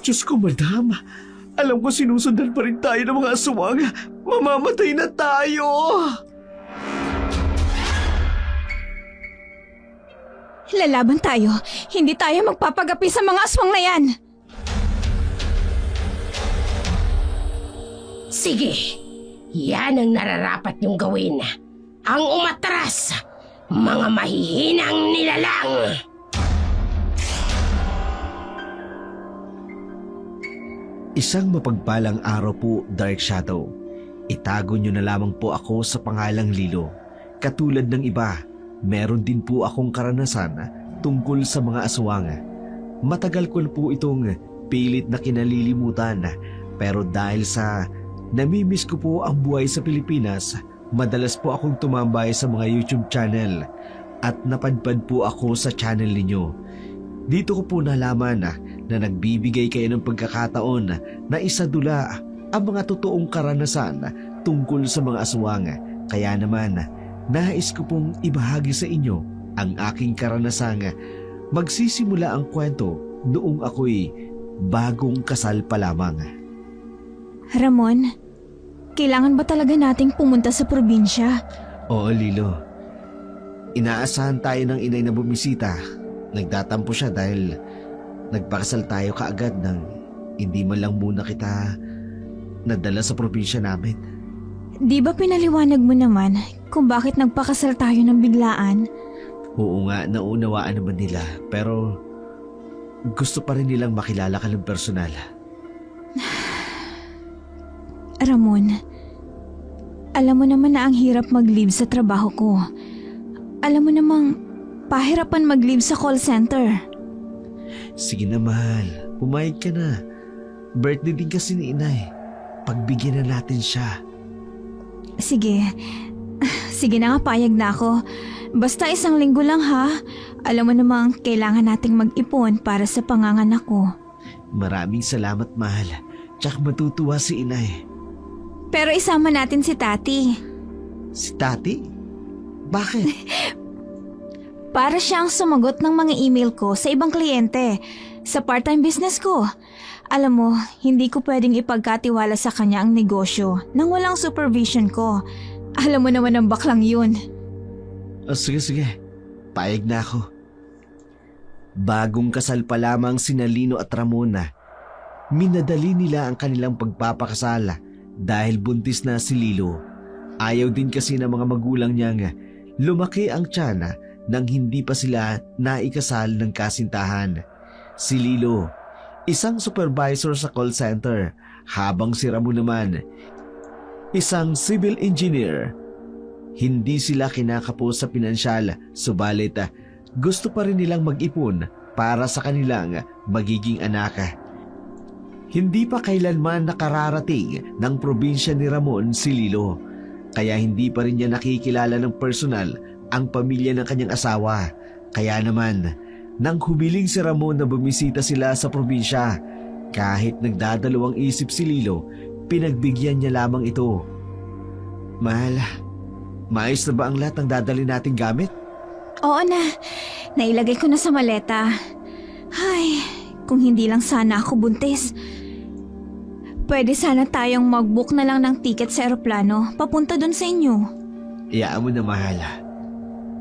Diyos ko, madam. Alam ko sinusundan pa rin tayo ng mga aswang. Mamamatay na tayo! Lalaban tayo. Hindi tayo magpapagapi sa mga aswang na yan. Sige, yan ang nararapat niyong gawin. Ang umatras, mga mahihinang nilalang. Isang mapagpalang araw po, Dark Shadow. Itago niyo na lamang po ako sa pangalang Lilo. Katulad ng iba, meron din po akong karanasan tungkol sa mga aswang. Matagal ko na po itong pilit na kinalilimutan, pero dahil sa namimiss ko po ang buhay sa Pilipinas, madalas po akong tumambay sa mga YouTube channel at napadpad po ako sa channel ninyo. Dito ko po nalaman na nagbibigay kayo ng pagkakataon na isadula ang mga totoong karanasan tungkol sa mga aswang. Kaya naman, nais ko pong ibahagi sa inyo ang aking karanasang magsisimula ang kwento noong ako'y bagong kasal pa lamang. Ramon, kailangan ba talaga nating pumunta sa probinsya? Oo, Lilo. Inaasahan tayo ng inay na bumisita. Nagtatampo siya dahil nagpakasal tayo kaagad nang hindi man lang muna kita nadala sa probinsya namin. Di ba pinaliwanag mo naman kung bakit nagpakasal tayo ng biglaan? Oo nga, naunawaan naman nila. Pero gusto pa rin nilang makilala ka ng personal. Ramon, alam mo naman na ang hirap mag-leave sa trabaho ko. Alam mo namang pahirapan mag-leave sa call center. Sige na, mahal. Pumayag ka na. Birthday din kasi ni inay. Pagbigyan na natin siya. Sige. Sige na nga, payag na ako. Basta 1 linggo lang ha. Alam mo namang kailangan nating mag-ipon para sa panganganak ko. Maraming salamat, mahal. Tsak matutuwa si inay. Pero isama natin si Tati. Si Tati? Bakit? Para siyang sumagot ng mga email ko sa ibang kliyente sa part-time business ko. Alam mo, hindi ko pwedeng ipagkatiwala sa kanya ang negosyo nang walang supervision ko. Alam mo naman ang baklang yun. Oh, sige. Paig na ako. Bagong kasal pa lamang sina Lino at Ramona. Minadali nila ang kanilang pagpapakasal dahil buntis na si Lilo. Ayaw din kasi ng mga magulang niyang lumaki ang tiyan nang hindi pa sila naikasal ng kasintahan. Si Lilo, isang supervisor sa call center, habang si Ramon naman, isang civil engineer. Hindi sila kinakapo sa pinansyal, subalit gusto pa rin nilang mag-ipon para sa kanilang magiging anak. Hindi pa kailanman nakararating ng probinsya ni Ramon si Lilo, kaya hindi pa rin niya nakikilala ng personal ang pamilya ng kanyang asawa. Kaya naman, nang humiling si Ramon na bumisita sila sa probinsya, kahit nagdadalawang isip si Lilo, pinagbigyan niya lamang ito. Mahal, maayos na ba ang lahat ng dadali nating gamit? Oo na, nailagay ko na sa maleta. Ay, kung hindi lang sana ako buntis. Pwede sana tayong mag-book na lang ng ticket sa eroplano papunta dun sa inyo. Iyaan mo na, mahal.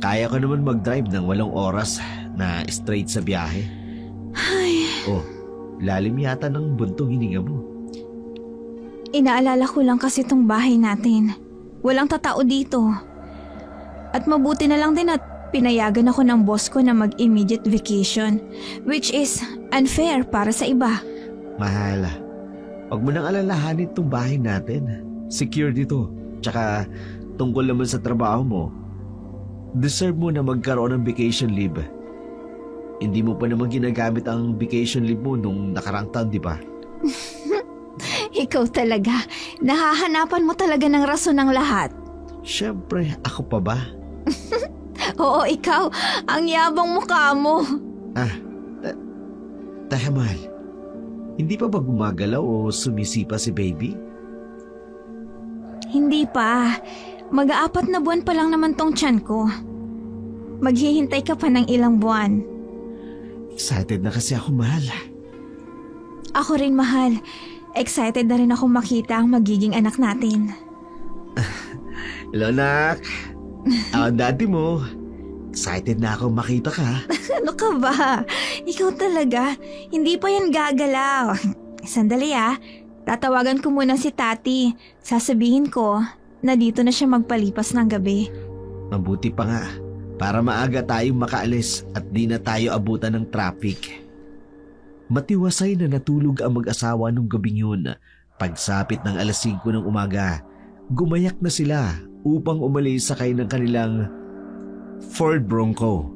Kaya ko naman mag-drive ng 8 oras na straight sa biyahe. Ay, Oh, lalim yata ng buntong hininga mo. inaalala ko lang kasi tong bahay natin. Walang tatao dito. At mabuti na lang din at pinayagan ako ng boss ko na mag-immediate vacation, which is unfair para sa iba. Mahal, huwag mo nang alalahanin itong bahay natin. Secure dito. Tsaka tungkol naman sa trabaho mo, deserve mo na magkaroon ng vacation leave. Hindi mo pa naman ginagamit ang vacation leave mo nung nakarang taon, di ba? Ikaw talaga. Nahahanapan mo talaga ng rason ng lahat. Siyempre, ako pa ba? Oo, ikaw. Ang yabang mukha mo. Teka, mahal. Hindi pa ba gumagalaw o sumisipa si baby? Hindi pa. Mag-4 na buwan pa lang naman tong tiyan ko. Maghihintay ka pa ng ilang buwan. Excited na kasi ako, mahal. Ako rin, mahal. Excited na rin ako makita ang magiging anak natin. Hello, nak. Ako dati mo. Excited na ako makita ka. Ano ka ba? Ikaw talaga. Hindi pa yan gagalaw. Sandali Tatawagan ko muna si Tati. Sasabihin ko na dito na siya magpalipas ng gabi. Mabuti pa nga. Para maaga tayong makaalis at di na tayo abutan ng traffic. Matiwasay na natulog ang mag-asawa nung gabing yun. Pagsapit ng alas 5 ng umaga, gumayak na sila upang umalis sakay ng kanilang Ford Bronco.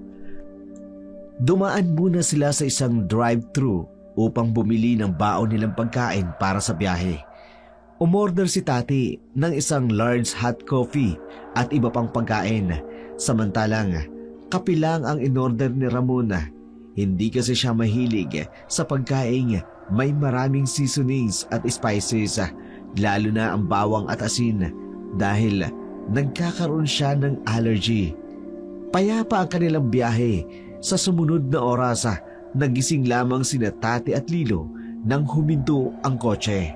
Dumaan muna sila sa isang drive-thru upang bumili ng baon nilang pagkain para sa biyahe. Umorder si Tati ng isang large hot coffee at iba pang pagkain. Samantalang, kape lang ang inorder ni Ramon. Hindi kasi siya mahilig sa pagkain may maraming seasonings at spices, lalo na ang bawang at asin dahil nagkakaroon siya ng allergy. Payapa ang kanilang biyahe. Sa sumunod na oras, nagising lamang sina Tati at Lilo nang huminto ang kotse.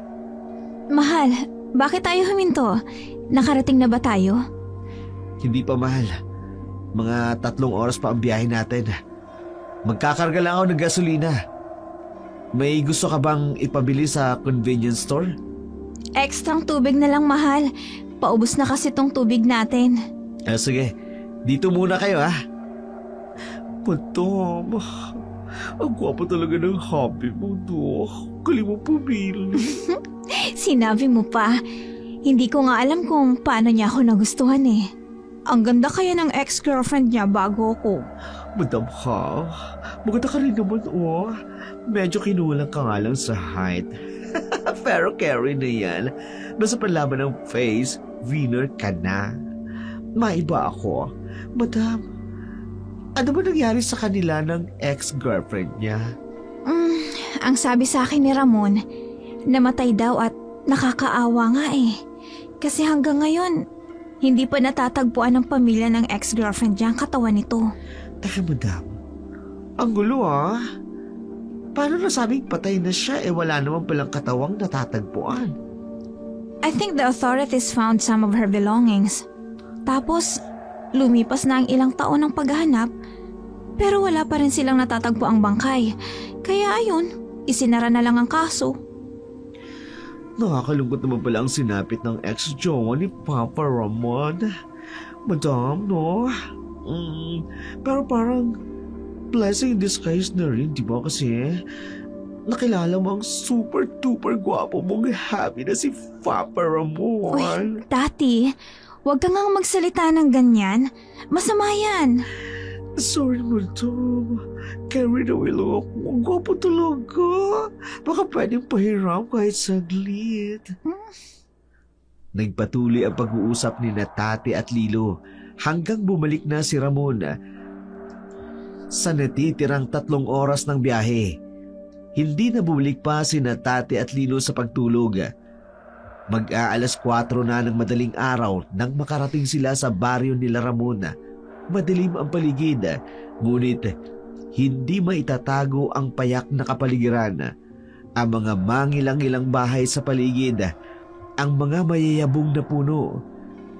Mahal, bakit tayo huminto? Nakarating na ba tayo? Hindi pa, mahal. Mga 3 oras pa ang biyahe natin. Magkakarga lang ako ng gasolina. May gusto ka bang ipabili sa convenience store? Ekstrang tubig na lang, mahal. Paubos na kasi tong tubig natin. Sige, dito muna kayo Madam, ang gwapo talaga ng hobby mo, no? Galing mo pumili. Sinabi mo pa. Hindi ko nga alam kung paano niya ako nagustuhan Ang ganda kaya ng ex-girlfriend niya bago ako. Madam ha, maganda ka rin naman, Medyo kinulang ka nga lang sa height. Pero carry na yan. Basta panlaban ng face, winner ka na. Maiba ako. Madam, ano ba nangyari sa kanila ng ex-girlfriend niya? Ang sabi sa akin ni Ramon, namatay daw at nakakaawa nga Kasi hanggang ngayon, hindi pa natatagpuan ng pamilya ng ex-girlfriend niya ang katawan nito. Teka, madam. Ang gulo, Paano nasabing patay na siya wala naman palang katawang natatagpuan? I think the authorities found some of her belongings. Tapos, lumipas na ang ilang taon ng paghahanap, pero wala pa rin silang natatagpo ang bangkay. Kaya ayun, isinara na lang ang kaso. Nakakalungkot naman pala ang sinapit ng ex-jowa ni Papa Ramon. Madam, no? Pero parang blessing in disguise na rin, di ba? Kasi nakilala mo ang super-duper gwapo mong happy na si Papa Ramon. Uy, Tati, huwag ka nga magsalita ng ganyan. Masama yan. Sorry, madam. Carried away lang ako. Ang gwapo talaga. Baka pwedeng pahiram kahit saglit. Nagpatuloy ang pag-uusap ni Tati at Lilo hanggang bumalik na si Ramon sa natitirang 3 oras ng biyahe. Hindi na bumalik pa si Tati at Lilo sa pagtulog. Mag-aalas 4 na ng madaling araw nang makarating sila sa baryo nila Ramon. Madilim ang paligid, ngunit hindi maitatago ang payak na kapaligiran. Ang mga mangilang-ilang bahay sa paligid, ang mga mayayabong na puno.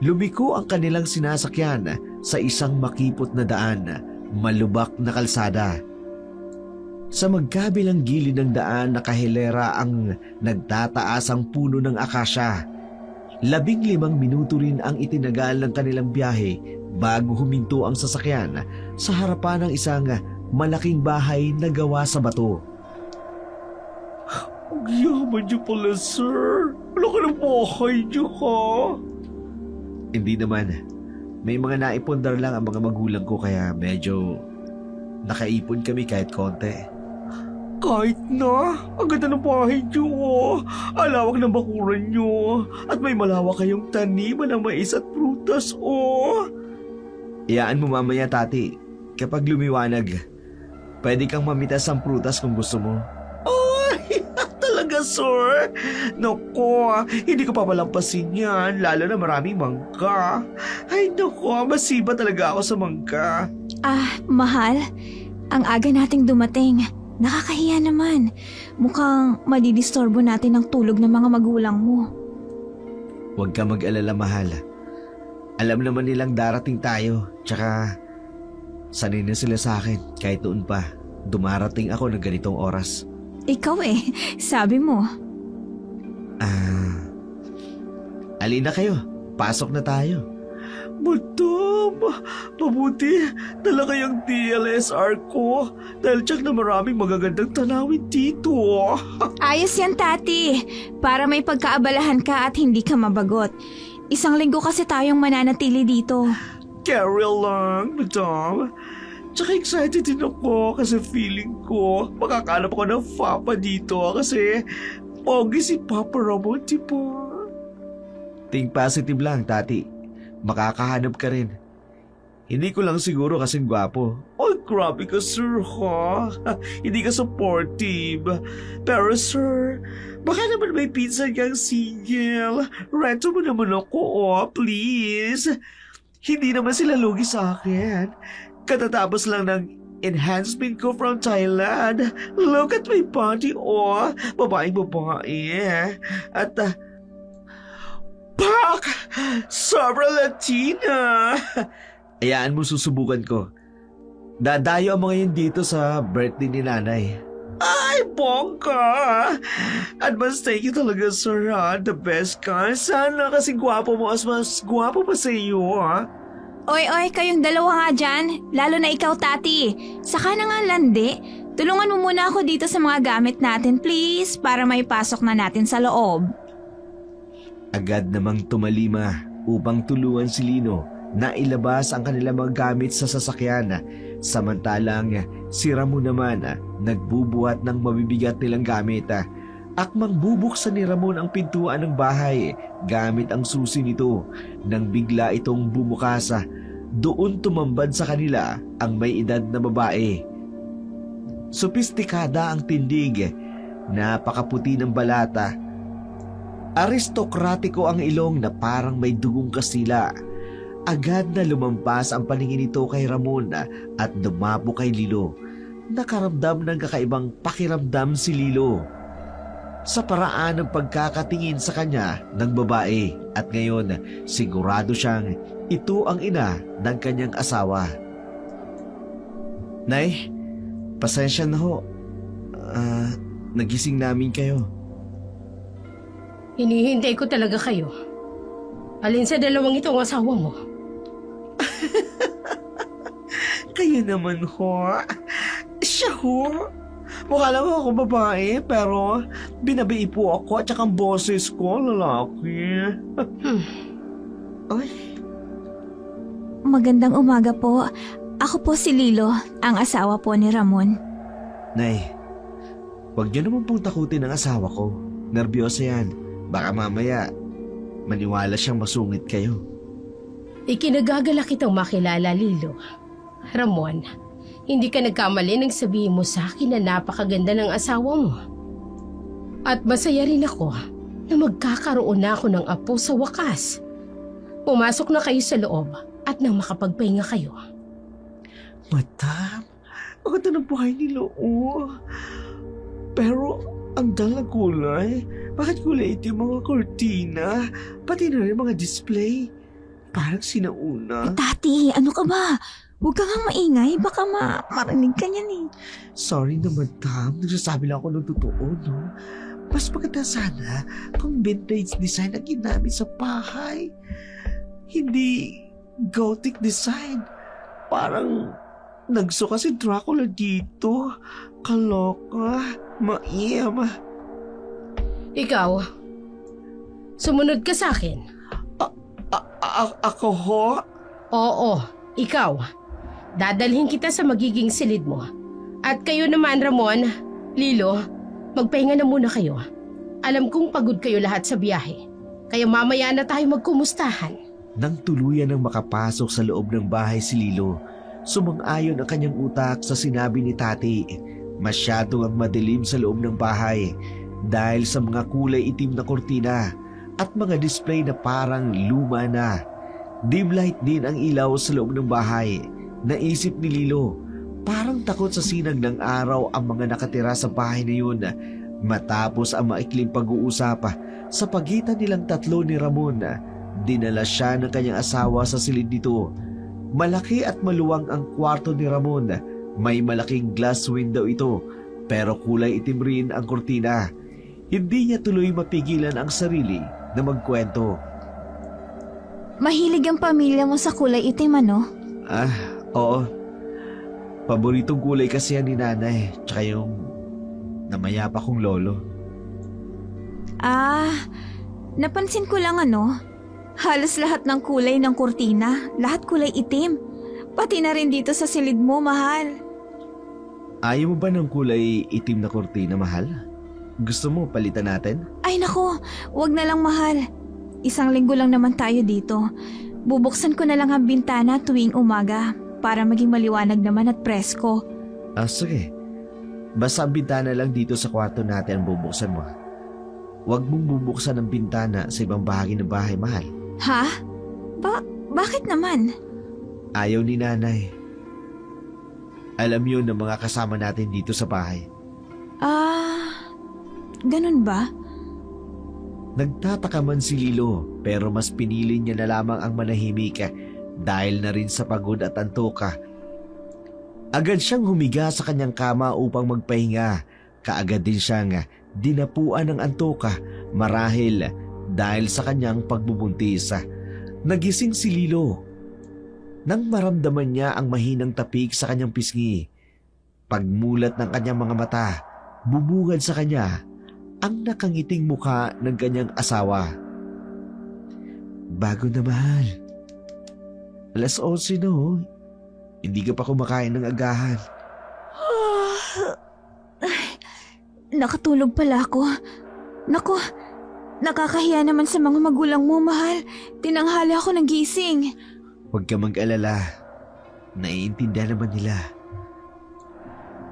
Lumiko ang kanilang sinasakyan sa isang makipot na daan, malubak na kalsada. Sa magkabilang gilid ng daan nakahilera ang nagtataasang puno ng akasya. 15 minuto rin ang itinagal ng kanilang biyahe bago huminto ang sasakyan sa harapan ng isang malaking bahay na gawa sa bato. Ang yaman niyo pala, sir. Wala ka ng bahay niyo, ha? Hindi naman. May mga naipundar lang ang mga magulang ko kaya medyo nakaipon kami kahit konti. Kahit na, ang ganda ng bahay niyo, alawak ng bakuran niyo, at may malawak kayong taniman ng mais at prutas, Iyaan mo mamaya, Tati. Kapag lumiwanag, pwede kang mamitas ang prutas kung gusto mo. Ay, talaga, sir? Naku, hindi ko papalampasin yan, lalo na maraming mangga. Ay, naku, masiba talaga ako sa mangga. Mahal, ang aga nating dumating. Nakakahiya naman. Mukhang madidisturbo natin ang tulog ng mga magulang mo. Huwag ka mag-alala, mahal. Alam naman nilang darating tayo. Tsaka, sanay na sila sa akin. Kahit noon pa, dumarating ako ng ganitong oras. Ikaw sabi mo. Alina kayo, pasok na tayo. Madam, mabuti. Dala kayang DLSR ko. Dahil tsak na maraming magagandang tanawin dito. Ayos yan, Tati. Para may pagkaabalahan ka at hindi ka mabagot. 1 linggo kasi tayong mananatili dito. Carry lang, madam. Tsaka excited din ako kasi feeling ko makakalap ako ng Papa dito kasi pogi si Papa Ramon, di ba? Think positive lang, Tati. Makakahanap ka rin. Hindi ko lang siguro kasing gwapo. Oh, grabe ka, sir, ha? Hindi ka supportive. Pero, sir, baka naman may pinsan kang single. Rento mo naman ako, please. Hindi naman sila lugi sa akin. Katatapos lang ng enhancement ko from Thailand. Look at my body, babaeng babae. At, pak! Sobrang Latina! Ayaan mo, susubukan ko. Dadayo ang mga yun dito sa birthday ni nanay. Ay, bongga! Advance thank you talaga, sir, ha? The best ka. Sana kasi gwapo mo as mas gwapo pa sa iyo, ha? Oy, kayong dalawa nga dyan. Lalo na ikaw, Tati. Saka na nga landi. Tulungan mo muna ako dito sa mga gamit natin, please, para may pasok na natin sa loob. Agad namang tumalima upang tulungan si Lino na ilabas ang kanilang mga gamit sa sasakyan. Samantalang si Ramon naman nagbubuhat ng mabibigat nilang gamit. Akmang bubuksan ni Ramon ang pintuan ng bahay gamit ang susi nito. Nang bigla itong bumukas, doon tumambad sa kanila ang may edad na babae. Sopistikada ang tindig, napakaputi ng balata. Aristokratiko ang ilong na parang may dugong kasila. Agad na lumampas ang paningin nito kay Ramon at dumapo kay Lilo. Nakaramdam ng kakaibang pakiramdam si Lilo sa paraan ng pagkakatingin sa kanya ng babae, at ngayon sigurado siyang ito ang ina ng kanyang asawa. Nay, pasensya na ho. Nagising namin kayo. Hinihintay ko talaga kayo. Alin sa dalawang ito ang asawa mo? Kayo naman ho. Siya ho. Mukha lang ako babae, pero binabii po ako at saka ang boses ko, lalaki. Ay. Magandang umaga po. Ako po si Lilo, ang asawa po ni Ramon. Nay, huwag niyo naman pong takutin ang asawa ko. Nerbiyosa yan. Baka mamaya, maniwala siyang masungit kayo. Ikinagagala kitang makilala, Lilo. Ramon, hindi ka nagkamali nang sabihin mo sa akin na napakaganda ng asawa mo. At masaya rin ako na magkakaroon na ako ng apo sa wakas. Pumasok na kayo sa loob at nang makapagpahinga kayo. Madam, ang ganda ng buhay nila, Pero, ang dalang kulay. Bakit kulay ito yung mga kortina? Pati na rin mga display. Parang sinauna. Tati, ano ka ba? Huwag ka nga maingay, baka marinig ka niyan Sorry na, madam. Nagsasabi lang ako ng totoo, no? Mas maganda sana kung vintage design ang ginamit sa bahay. Hindi gothic design. Parang nagsuka si Dracula dito. Kaloka. Maiyam. Ikaw, sumunod ka sa akin. Ako ho? Oo, ikaw. Dadalhin kita sa magiging silid mo. At kayo naman, Ramon, Lilo, magpahinga na muna kayo. Alam kong pagod kayo lahat sa biyahe. Kaya mamaya na tayo magkumustahan. Nang tuluyan ng makapasok sa loob ng bahay si Lilo, sumang-ayon ang kanyang utak sa sinabi ni Tati. Masyadong ang madilim sa loob ng bahay dahil sa mga kulay itim na kortina at mga display na parang luma na. Dim light din ang ilaw sa loob ng bahay. Naisip ni Lilo, Parang takot sa sinag ng araw ang mga nakatira sa bahay na yun matapos ang maikling pag-uusapa sa pagitan nilang tatlo ni Ramon. Dinala siya ng kanyang asawa sa silid nito. Malaki at maluwang ang kwarto ni Ramon. May malaking glass window ito pero kulay itim rin ang kurtina. Hindi niya tuloy mapigilan ang sarili na magkwento. Mahilig ang pamilya mo sa kulay itim, ano? Oo. Paboritong kulay kasi yan ni nanay, tsaka yung namayapa kong lolo. Napansin ko lang halos lahat ng kulay ng kurtina, lahat kulay itim. Pati na rin dito sa silid mo, mahal. Ayaw mo ba ng kulay itim na kurtina, mahal? Gusto mo palitan natin? Ay nako, wag na lang, mahal. Isang linggo lang naman tayo dito. Bubuksan ko na lang ang bintana tuwing umaga para maging maliwanag naman at presko. Sige. Basta ang bintana lang dito sa kwarto natin ang bubuksan mo. Huwag mong bubuksan ang bintana sa ibang bahagi ng bahay, mahal. Ha? Bakit naman? Ayaw ni nanay. Alam yun ng mga kasama natin dito sa bahay. Ganun ba? Nagtataka man si Lilo pero mas pinili niya na lamang ang manahimik dahil na rin sa pagod at antoka. Agad siyang humiga sa kanyang kama upang magpahinga. Kaagad din siyang dinapuan ng antoka marahil dahil sa kanyang pagbubuntis. Nagising si Lilo nang maramdaman niya ang mahinang tapik sa kanyang pisngi. Pagmulat ng kanyang mga mata, bubungad sa kanya ang nakangiting mukha ng kanyang asawa. Bago na, mahal. 11:00 na, oh. Hindi ka pa kumakain ng agahan. Nakatulog pala ako. Naku, nakakahiya naman sa mga magulang mo, mahal. Tinanghali ako ng gising. Huwag ka mag-alala. Naiintindihan naman nila.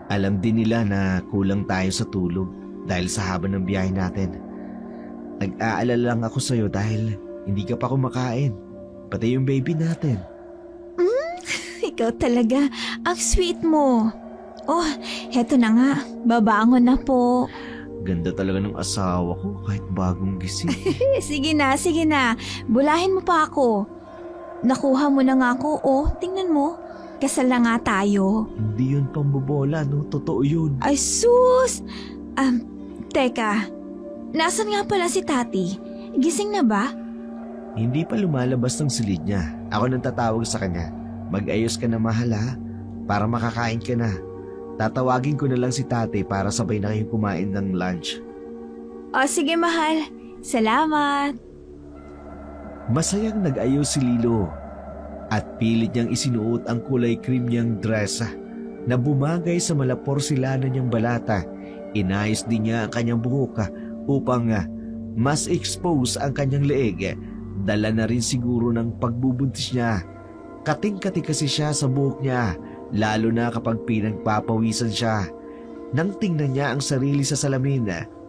Alam din nila na kulang tayo sa tulog dahil sa haba ng biyahe natin. Nag-aalala lang ako sa'yo dahil hindi ka pa kumakain. Pati yung baby natin. Ikaw talaga, ang sweet mo. Oh, heto na nga. Babangon na po. Ganda talaga ng asawa ko kahit bagong gising. Sige na. Bulahin mo pa ako. Nakuha mo na nga ako, oh. Tingnan mo. Kasal na nga tayo. Hindi yun pambobola, no? Totoo yun. Ay, sus! Teka. Nasaan nga pala si Tati? Gising na ba? Hindi pa lumalabas ng silid niya. Ako nang tatawag sa kanya. Mag-ayos ka na, mahal, ha? Para makakain ka na. Tatawagin ko na lang si Tati para sabay na kayong kumain ng lunch. O, sige, mahal. Salamat. Masayang nag-ayos si Lilo at pilit niyang isinuot ang kulay cream niyang dress na bumagay sa malaporsilana niyang balata. Inayos din niya ang kanyang buhok upang mas expose ang kanyang leeg. Dala na rin siguro ng pagbubuntis niya. Kating-kati kasi siya sa buhok niya, lalo na kapag pinagpapawisan siya. Nang tingnan niya ang sarili sa salamin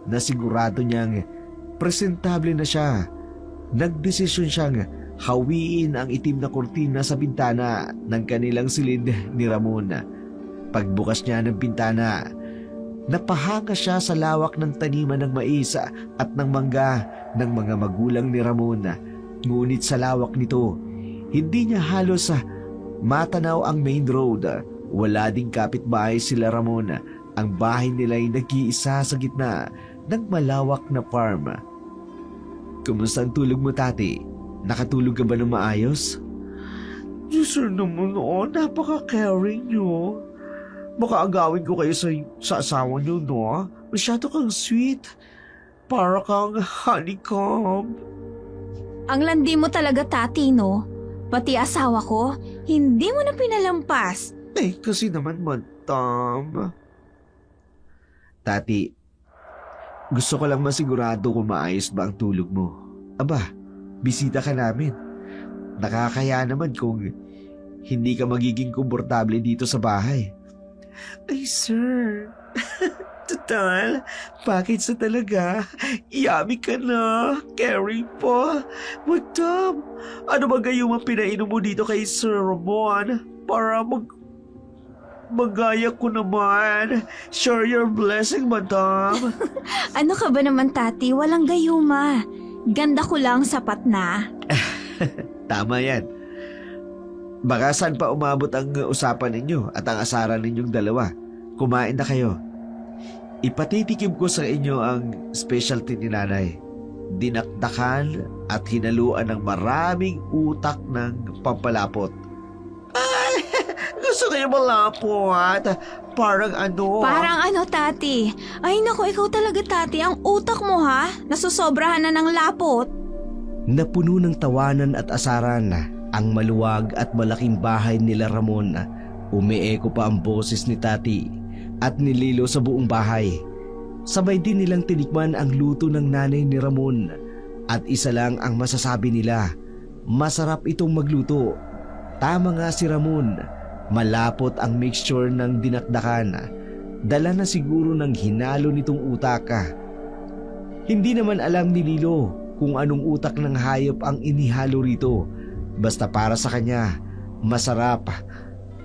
na sigurado niyang presentable na siya, nagdesisyon siyang hawiin ang itim na kurtina sa bintana ng kanilang silid ni Ramon. Pagbukas niya ng bintana, napahanga siya sa lawak ng taniman ng mais at ng mangga ng mga magulang ni Ramon. Ngunit sa lawak nito, hindi niya halos matanaw ang main road. Wala ding kapitbahay sila Ramon. Ang bahay nila ay nag-iisa sa gitna ng malawak na farm. Kumusta ang tulog mo, Tati? Nakatulog ka ba ng maayos? Diyos naman, napaka-caring niyo. Baka agawin ko kayo sa asawa niyo, no? Masyado kang sweet. Para kang honeycomb. Ang landi mo talaga, Tati, no? Pati asawa ko, hindi mo na pinalampas. Kasi naman, madam. Tati, gusto ko lang masigurado kung maayos ba ang tulog mo. Aba, bisita ka namin. Nakakaya naman kung hindi ka magiging komportable dito sa bahay. Ay, sir. Total, bakit sa talaga? Yummy ka na. Caring pa. Madam, ano ba gayong ang pinainom mo dito kay Sir Ramon? Para Magaya ko naman. Share your blessing, madam. Ano ka ba naman, Tati? Walang gayuma. Ganda ko lang, sapat na. Tama yan. Baka saan pa umabot ang usapan ninyo at ang asaran ninyong dalawa. Kumain na kayo. Ipatitikim ko sa inyo ang specialty ni nanay. Dinakdakan at hinaluan ng maraming utak ng pampalapot. Ay, gusto kayo malapot. Parang ano? Parang ano, Tati? Ay nako, ikaw talaga, Tati. Ang utak mo, ha? Nasusobrahan na ng lapot. Napuno ng tawanan at asaran ang maluwag at malaking bahay nila Ramon. Umieko pa ang boses ni Tati at ni Lilo sa buong bahay. Sabay din nilang tinikman ang luto ng nanay ni Ramon at isa lang ang masasabi nila, masarap itong magluto. Tama nga si Ramon, malapot ang mixture ng dinakdakan. Dala na siguro ng hinalo nitong utak. Hindi naman alam ni Lilo kung anong utak ng hayop ang inihalo rito. Basta para sa kanya, masarap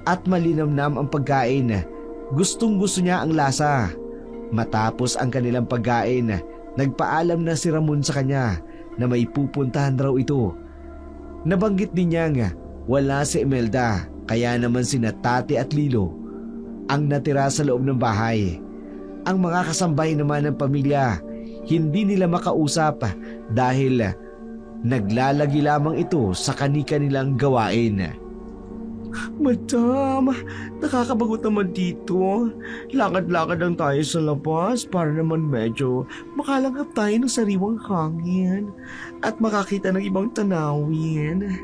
at malinamnam ang pagkain. Gustong gusto niya ang lasa. Matapos ang kanilang pagkain, nagpaalam na si Ramon sa kanya na may pupuntahan raw ito. Nabanggit din niya wala si Imelda, kaya naman sina Tati at Lilo ang natira sa loob ng bahay. Ang mga kasambay naman ng pamilya, hindi nila makausap dahil naglalagi lamang ito sa kani-kanilang gawain. Madam, nakakabagot naman dito. Lakad-lakad lang tayo sa labas para naman medyo makalanghap tayo ng sariwang hangin at makakita ng ibang tanawin.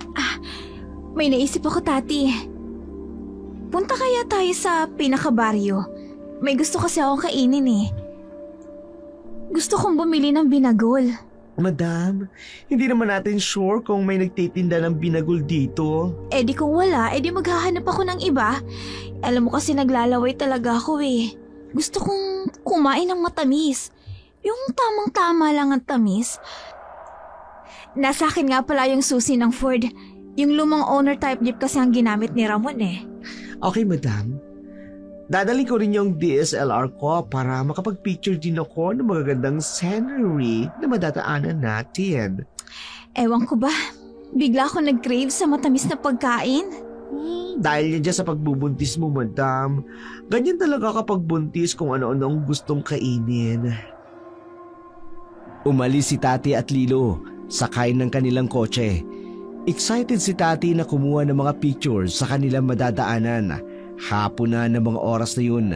May naisip ako, Tati. Punta kaya tayo sa pinakabaryo. May gusto kasi akong kainin eh. Gusto kong bumili ng binagol. Madam, hindi naman natin sure kung may nagtitinda ng binagol dito. Eh di kung wala, eh di maghahanap ako ng iba. Alam mo kasi naglalaway talaga ako eh. Gusto kong kumain ng matamis. Yung tamang-tama lang ang tamis. Nasa akin nga pala yung susi ng Ford. Yung lumang owner type jeep kasi ang ginamit ni Ramon eh. Okay, madam. Dadalhin ko rin yung DSLR ko para makapag-picture din ako ng magagandang scenery na madadaanan natin. Ewan ko ba, bigla ako nag-crave sa matamis na pagkain. Dahil yan dyan sa pagbubuntis mo, madam. Ganyan talaga kapag buntis kung ano-ano ang gustong kainin. Umalis si Tati at Lilo, sakay ng kanilang kotse. Excited si Tati na kumuha ng mga pictures sa kanilang madadaanan. Hapon na ng mga oras na yun,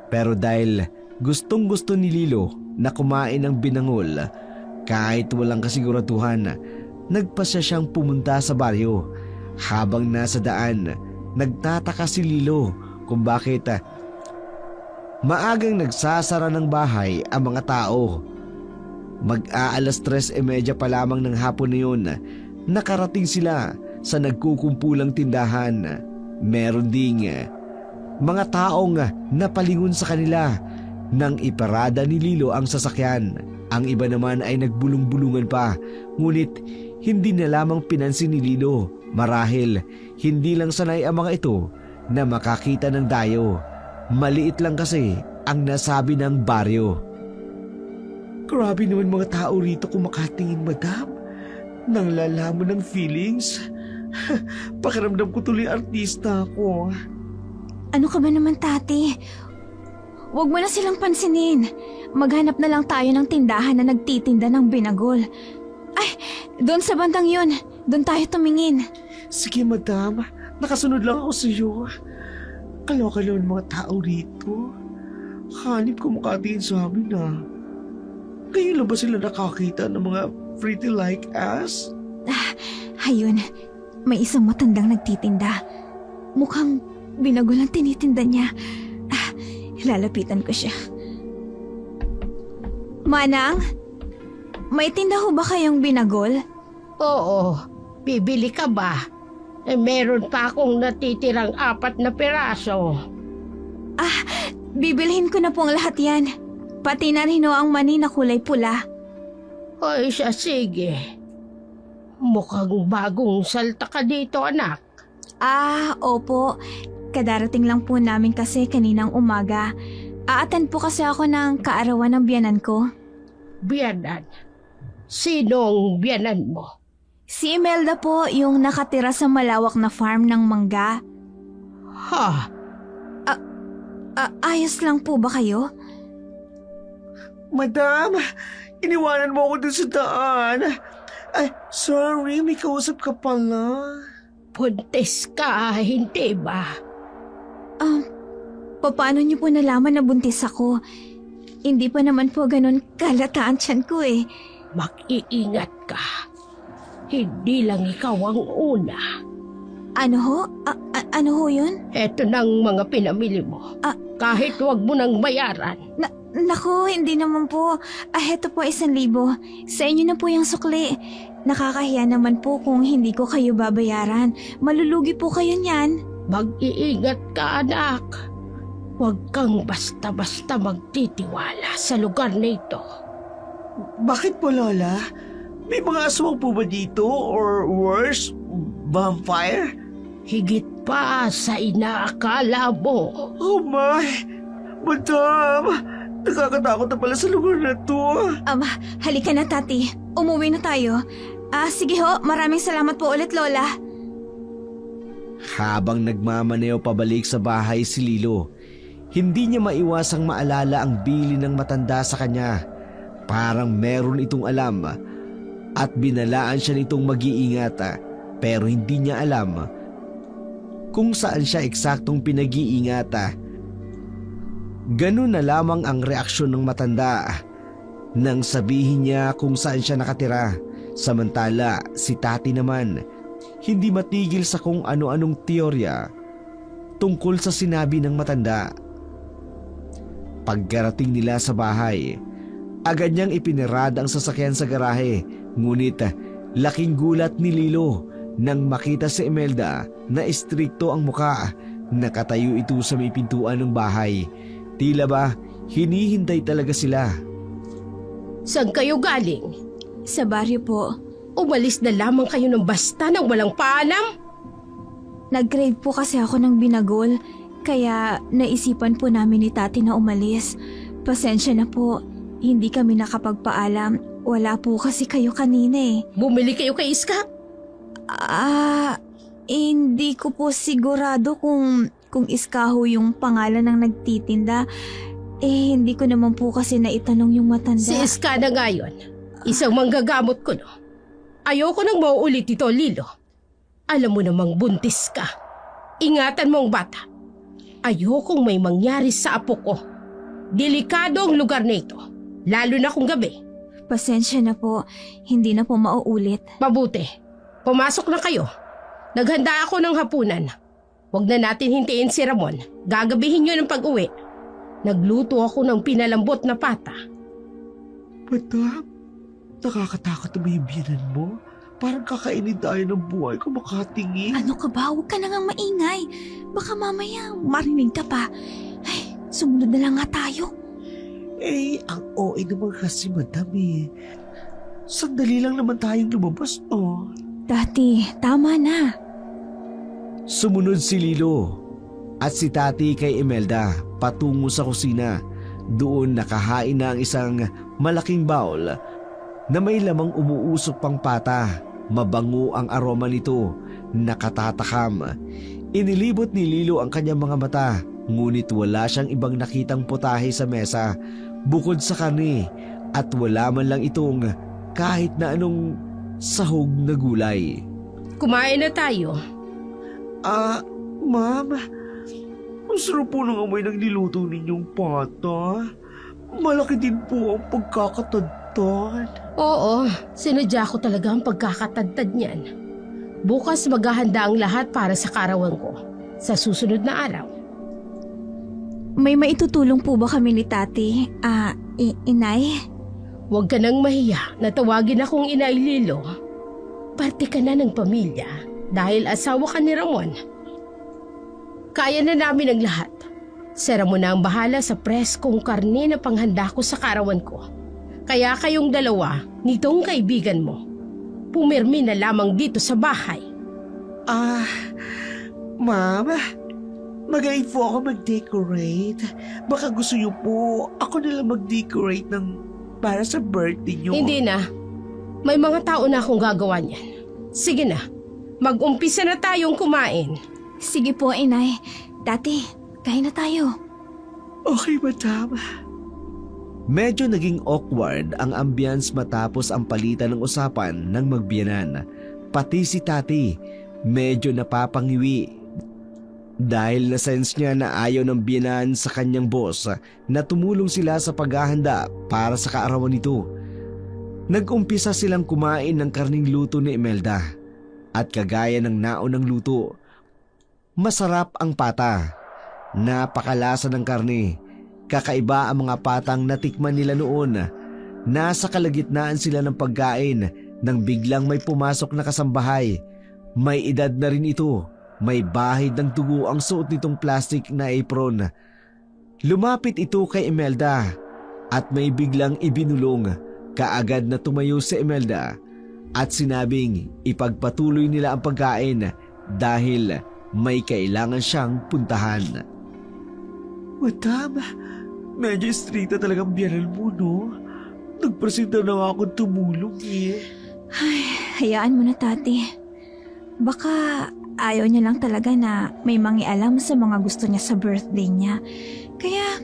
pero dahil gustong gusto ni Lilo na kumain ng binangol, kahit walang kasiguraduhan, nagpasya siyang pumunta sa baryo. Habang nasa daan, nagtataka si Lilo kung bakit maagang nagsasara ng bahay ang mga tao. Mag-aalas 3:30 pa lamang ng hapon na yun, nakarating sila sa nagkukumpulang tindahan. Meron ding mga taong napalingon sa kanila nang iparada ni Lilo ang sasakyan. Ang iba naman ay nagbulong-bulungan pa, ngunit hindi na lamang pinansin ni Lilo. Marahil hindi lang sanay ang mga ito na makakita ng dayo. Maliit lang kasi ang nasabi ng baryo. Grabe naman mga tao rito kung makatingin, madam. Nang lalaman ng feelings. Pakiramdam ko tuloy artista ako. Ano ka ba naman, Tati? Huwag mo na silang pansinin. Maghanap na lang tayo ng tindahan na nagtitinda ng binagol. Ay, doon sa bandang yun. Doon tayo tumingin. Sige, madam. Nakasunod lang ako sa iyo. Kaloka naman mga tao rito. Hanip ko makatingin sa amin Ngayon lang ba sila nakakita ng mga pretty like us? Ayun, may isang matandang nagtitinda. Mukhang binagol ang tinitinda niya. Lalapitan ko siya. Manang, may tinda ho ba kayong binagol? Oo, bibili ka ba? Meron pa akong natitirang 4 na piraso. Bibilhin ko na po ang lahat yan. Pati na rin ho ang mani na kulay pula. Ay siya, sige. Mukhang bagong salta ka dito, anak. Opo. kadarating lang po namin kasi kaninang umaga. A-attend po kasi ako ng kaarawan ng biyanan ko. Biyanan? Sinong biyanan mo? Si Imelda po, yung nakatira sa malawak na farm ng mangga. Ha? Ayos lang po ba kayo? Madam, iniwanan mo ako dun sa daan. Ay, sorry, may kausap ka pala. Buntis ka, hindi ba? Paano niyo po nalaman na buntis ako? Hindi pa naman po ganun kalataan tiyan ko eh. Mag-iingat ka. Hindi lang ikaw ang una. Ano ho? Ano ho yun? Eto ng mga pinamili mo. Kahit wag mo nang bayaran. Naku, hindi naman po. Heto po 1,000. Sa inyo na po yung sukli. Nakakahiya naman po kung hindi ko kayo babayaran. Malulugi po kayo niyan. Mag-iingat ka, anak. Huwag kang basta-basta magtitiwala sa lugar na ito. Bakit po, Lola? May mga aswang po ba dito? Or worse, vampire? Higit pa sa inaakala mo. Oh my! Madam! Nakakatakot na pala sa lugar na to. Halika na, Tati. Umuwi na tayo. Sige ho, maraming salamat po ulit, Lola. Habang nagmamaneo pabalik sa bahay si Lilo, hindi niya maiwasang maalala ang bili ng matanda sa kanya. Parang meron itong alam at binalaan siya nitong mag-iingat, pero hindi niya alam kung saan siya eksaktong pinag-iingat. Ganun na lamang ang reaksyon ng matanda nang sabihin niya kung saan siya nakatira. Samantala si Tati naman hindi matigil sa kung ano-anong teorya tungkol sa sinabi ng matanda. Pagkarating nila sa bahay, agad niyang ipinirada ang sasakyan sa garahe. Ngunit laking gulat ni Lilo nang makita si Imelda na istrikto ang muka. Nakatayo ito sa may pintuan ng bahay. Tila ba hinihintay talaga sila. Saan kayo galing? Sa baryo po. Umalis na lamang kayo ng basta nang walang paalam? Nag-grade po kasi ako ng binagol, kaya naisipan po namin ni Tati na umalis. Pasensya na po, hindi kami nakapagpaalam. Wala po kasi kayo kanina eh. Bumili kayo kay Iska? Hindi ko po sigurado kung Iskaho yung pangalan ng nagtitinda. Hindi ko naman po kasi naitanong yung matanda. Si Iska na ngayon, isang manggagamot ko no. Ayoko nang mauulit ito, Lilo. Alam mo namang buntis ka. Ingatan mo ang bata. Ayokong may mangyari sa apo ko. Delikado ang lugar na ito, lalo na kung gabi. Pasensya na po, hindi na po mauulit. Mabuti, pumasok na kayo. Naghanda ako ng hapunan. Huwag na natin hintayin si Ramon. Gagabihin niyo ng pag-uwi. Nagluto ako ng pinalambot na pata. Madam, nakakatakot na may biyanan mo. Parang kakainin tayo ng buhay kung makatingin. Ano ka ba? Huwag ka na nga maingay. Baka mamaya marinig ka pa. Ay, sumunod na lang nga tayo. Ang OA naman kasi, madam eh. Sandali lang naman tayong lumabas, oh. Tati, tama na. Sumunod si Lilo at si Tati kay Imelda patungo sa kusina. Doon nakahain na ang isang malaking bowl na may lamang umuusok pang pata. Mabango ang aroma nito, nakatatakam. Inilibot ni Lilo ang kanyang mga mata, ngunit wala siyang ibang nakitang putahe sa mesa bukod sa karne at wala man lang itong kahit na anong sahog na gulay. Kumain na tayo. Ma'am, ang sarap po ng amoy ng niluto ninyong pata. Malaki din po ang pagkakatadtad. Oo, sinadya ko talaga ang pagkakatadtad niyan. Bukas maghahanda ang lahat para sa karawan ko sa susunod na araw. May maitutulong po ba kami ni Tati? Inay? Huwag ka nang mahiya na tawagin akong Inay Lilo. Parte ka na ng pamilya dahil asawa ka ni Ramon. Kaya na namin ang lahat. Si Ramon na ang bahala sa preskong karne na panghanda ko sa karawan ko. Kaya kayong dalawa, nitong kaibigan mo, pumirmi na lamang dito sa bahay. Ma'am, Magaling po ako mag-decorate. Baka gusto niyo po ako nalang mag-decorate para sa birthday niyo. Hindi na. May mga tao na akong gagawa niyan. Sige na, mag-umpisa na tayong kumain. Sige po, inay. Tati, kain na tayo. Okay, madam. Medyo naging awkward ang ambience matapos ang palitan ng usapan ng magbiyanan. Pati si Tati, medyo napapangiwi. Dahil na-sense niya na ayaw ng biyanan sa kanyang boss na tumulong sila sa paghahanda para sa kaarawan nito. Nag-umpisa silang kumain ng karning luto ni Imelda. At kagaya ng naunang luto, masarap ang pata. Napakalasa ng karne. Kakaiba ang mga patang natikman nila noon. Nasa kalagitnaan sila ng pagkain nang biglang may pumasok na kasambahay. May edad na rin ito. May bahid ng dugo ang suot nitong plastic na apron. Lumapit ito kay Imelda at may biglang ibinulong. Kaagad na tumayo si Imelda at sinabing ipagpatuloy nila ang pagkain dahil may kailangan siyang puntahan. Madam, medyo stricta talagang biyanan mo, no? Nagpresenta na nga akong tumulong eh. Ay, hayaan mo na, Tati. Baka ayaw niya lang talaga na may mangialam sa mga gusto niya sa birthday niya. Kaya,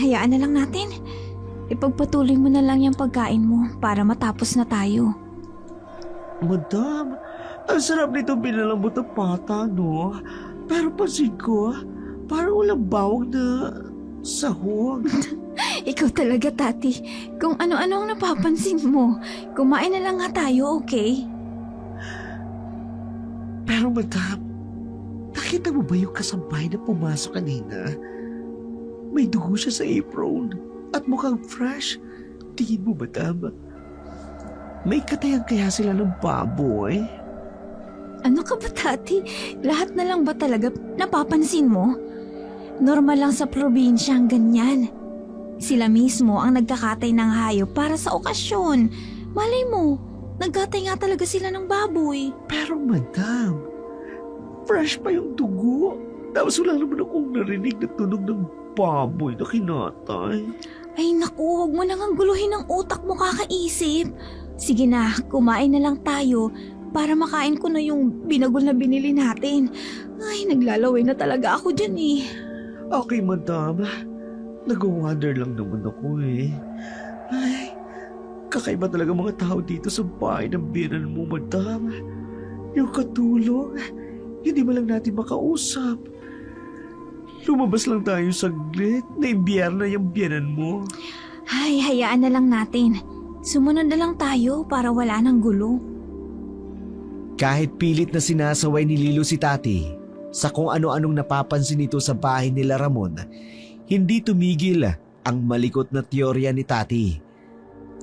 hayaan na lang natin. Ipagpatuloy mo na lang yung pagkain mo para matapos na tayo. Madam, ang sarap nito binalambot ng pata, no? Pero pansin ko, parang walang bawang na sahog. Ikaw talaga, Tati. Kung ano-ano ang napapansin mo, kumain na lang nga tayo, okay? Pero madam, nakita mo ba yung kasampay na pumasok kanina? May dugo siya sa apron at mukhang fresh. Tingin mo, madam, may katayan kaya sila ng baboy? Ano ka ba, Tati? Lahat na lang ba talaga napapansin mo? Normal lang sa probinsya ang ganyan. Sila mismo ang nagkakatay ng hayop para sa okasyon. Malay mo, nagkatay nga talaga sila ng baboy. Pero madam, fresh pa yung dugo. Tapos wala naman akong narinig na tunog ng baboy na kinatay. Ay naku, huwag mo nang guluhin ang utak mo kakaisip. Sige na, kumain na lang tayo para makain ko na yung binagol na binili natin. Ay, naglalaway na talaga ako dyan eh. Okay, madam. Nag-wonder lang naman ako eh. Ay, kakaiba talaga mga tao dito sa bahay ng biyanan mo, madam. Yung katulong, hindi ba lang natin makausap? Lumabas lang tayo saglit, na-imbiyar na yung biyanan mo. Ay, hayaan na lang natin. Sumunod na lang tayo para wala nang gulo. Kahit pilit na sinasaway ni Lilo si Tati sa kung ano-anong napapansin nito sa bahay nila Ramon, hindi tumigil ang malikot na teorya ni Tati.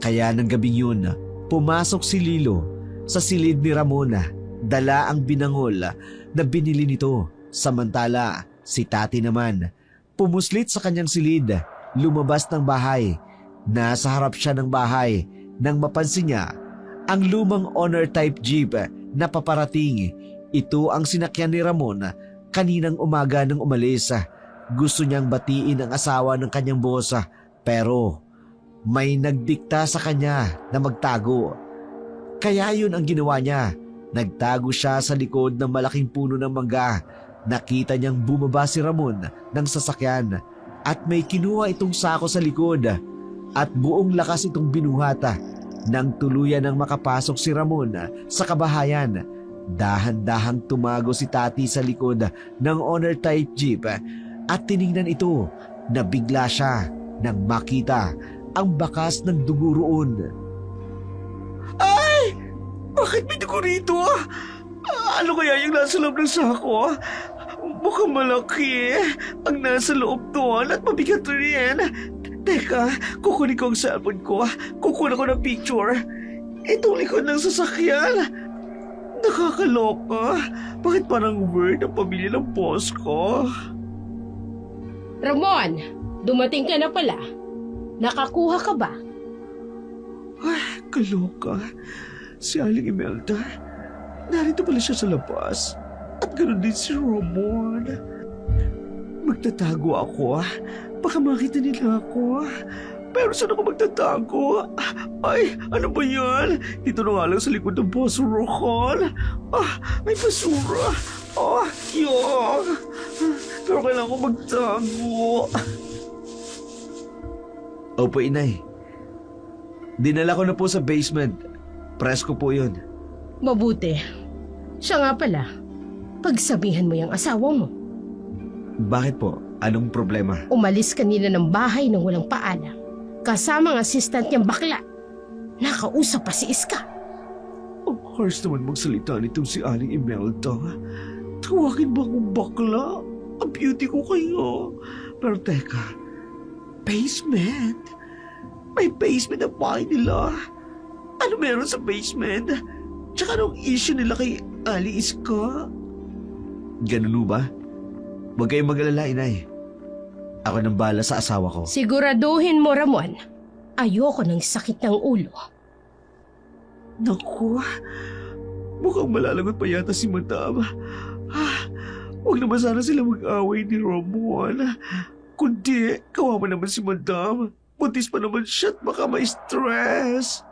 Kaya ng gabing yun, pumasok si Lilo sa silid ni Ramon, dala ang binangol na binili nito. Samantala, si Tati naman, pumuslit sa kanyang silid, lumabas ng bahay. Nasa harap siya ng bahay nang mapansin niya ang lumang honor type jeep na paparating. Ito ang sinakyan ni Ramon kaninang umaga nang umalis. Gusto niyang batiin ang asawa ng kanyang boss pero may nagdikta sa kanya na magtago. Kaya yun ang ginawa niya. Nagtago siya sa likod ng malaking puno ng mangga. Nakita niyang bumaba si Ramon ng sasakyan at may kinuha itong sako sa likod at buong lakas itong binuhat. Nang tuluyan ng makapasok si Ramon sa kabahayan, dahan-dahang tumago si Tati sa likod ng honor type jeep at tiningnan ito. Nabigla siya nang makita ang bakas ng dugo roon. Ay! Bakit may dugo rito? Ano kaya yung nasa loob ng sako? Mukhang malaki ang nasa loob doon at mabigat rin. Teka, kukunin ko ang cellphone ko. Kukunin ko ng picture. Itong likod ng sasakyan. Nakakaloka. Bakit parang weird ang pamilya ng boss ko? Ramon, dumating ka na pala. Nakakuha ka ba? Ay, kaloka. Si Aling Imelda. Narito pala siya sa labas. At ganoon din si Ramon. Magtatago ako. Baka makita nila ako. Pero saan ako magtatago? Ay, ano ba yan? Dito na nga lang sa likod ng basurahan. May basura. Yuck. Pero kailangan ko magtago. Opo, inay. Dinala ko na po sa basement. Presko po yun. Mabuti. Siya nga pala, pagsabihan mo yung asawa mo. Bakit po? Anong problema? Umalis kanina ng bahay nang walang paalam. Kasama ang assistant niyang bakla. Nakausap pa si Iska. Ang harsh naman magsalita nitong si Aling Imelda. Tawagin ba akong bakla? Ang beauty ko kayo. Pero teka, basement? May basement ang bahay nila. Ano meron sa basement? Tsaka anong issue nila kay Ali Iska? Ganun ba? Huwag kayong mag-alala, inay. Ako nang bala sa asawa ko. Siguraduhin mo, Ramon. Ayoko ng sakit ng ulo. Naku, mukhang malalagot pa yata si Madam. Huwag naman sana sila mag-away ni Ramon. Kundi, kawawa naman si Madam. Buntis pa naman siya at baka ma-stress.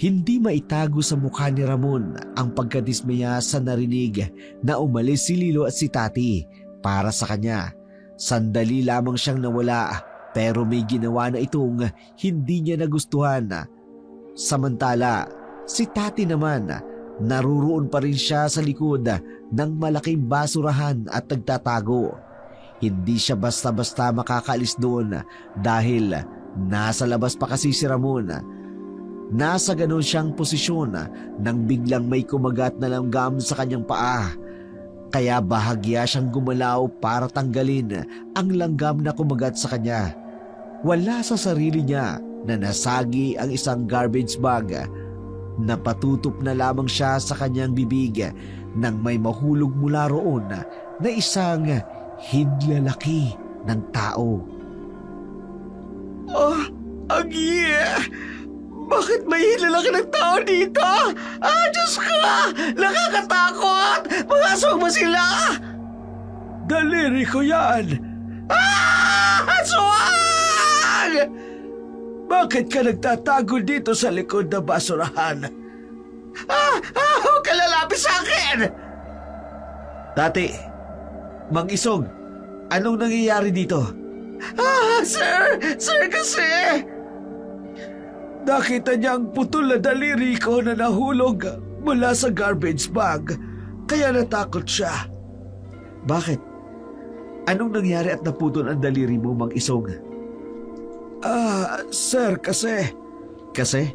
Hindi maitago sa mukha ni Ramon ang pagkadismaya sa narinig na umalis si Lilo at si Tati para sa kanya. Sandali lamang siyang nawala pero may ginawa na itong hindi niya nagustuhan. Samantala, si Tati naman naruroon pa rin siya sa likod ng malaking basurahan at nagtatago. Hindi siya basta-basta makakaalis doon dahil nasa labas pa kasi si Ramon. Nasa ganon siyang posisyon nang biglang may kumagat na langgam sa kanyang paa. Kaya bahagya siyang gumalaw para tanggalin ang langgam na kumagat sa kanya. Wala sa sarili niya na nasagi ang isang garbage bag. Napatutup na lamang siya sa kanyang bibig nang may mahulog mula roon na isang hidlalaki ng tao. Agi! Bakit may hilalaki ng tao dito? Diyos ko! Nakakatakot! Mga aswang ba sila? Daliri ko yan! Aswang! Bakit ka nagtatago dito sa likod ng basurahan? Huwag ka lalapit sa akin! Tati, Mang Isog, anong nangyayari dito? Sir kasi... Nakita niya ang putol na daliri ko na nahulog mula sa garbage bag, kaya natakot siya. Bakit? Anong nangyari at naputol ang daliri mo, Mang Isog? Sir, kasi Kasi?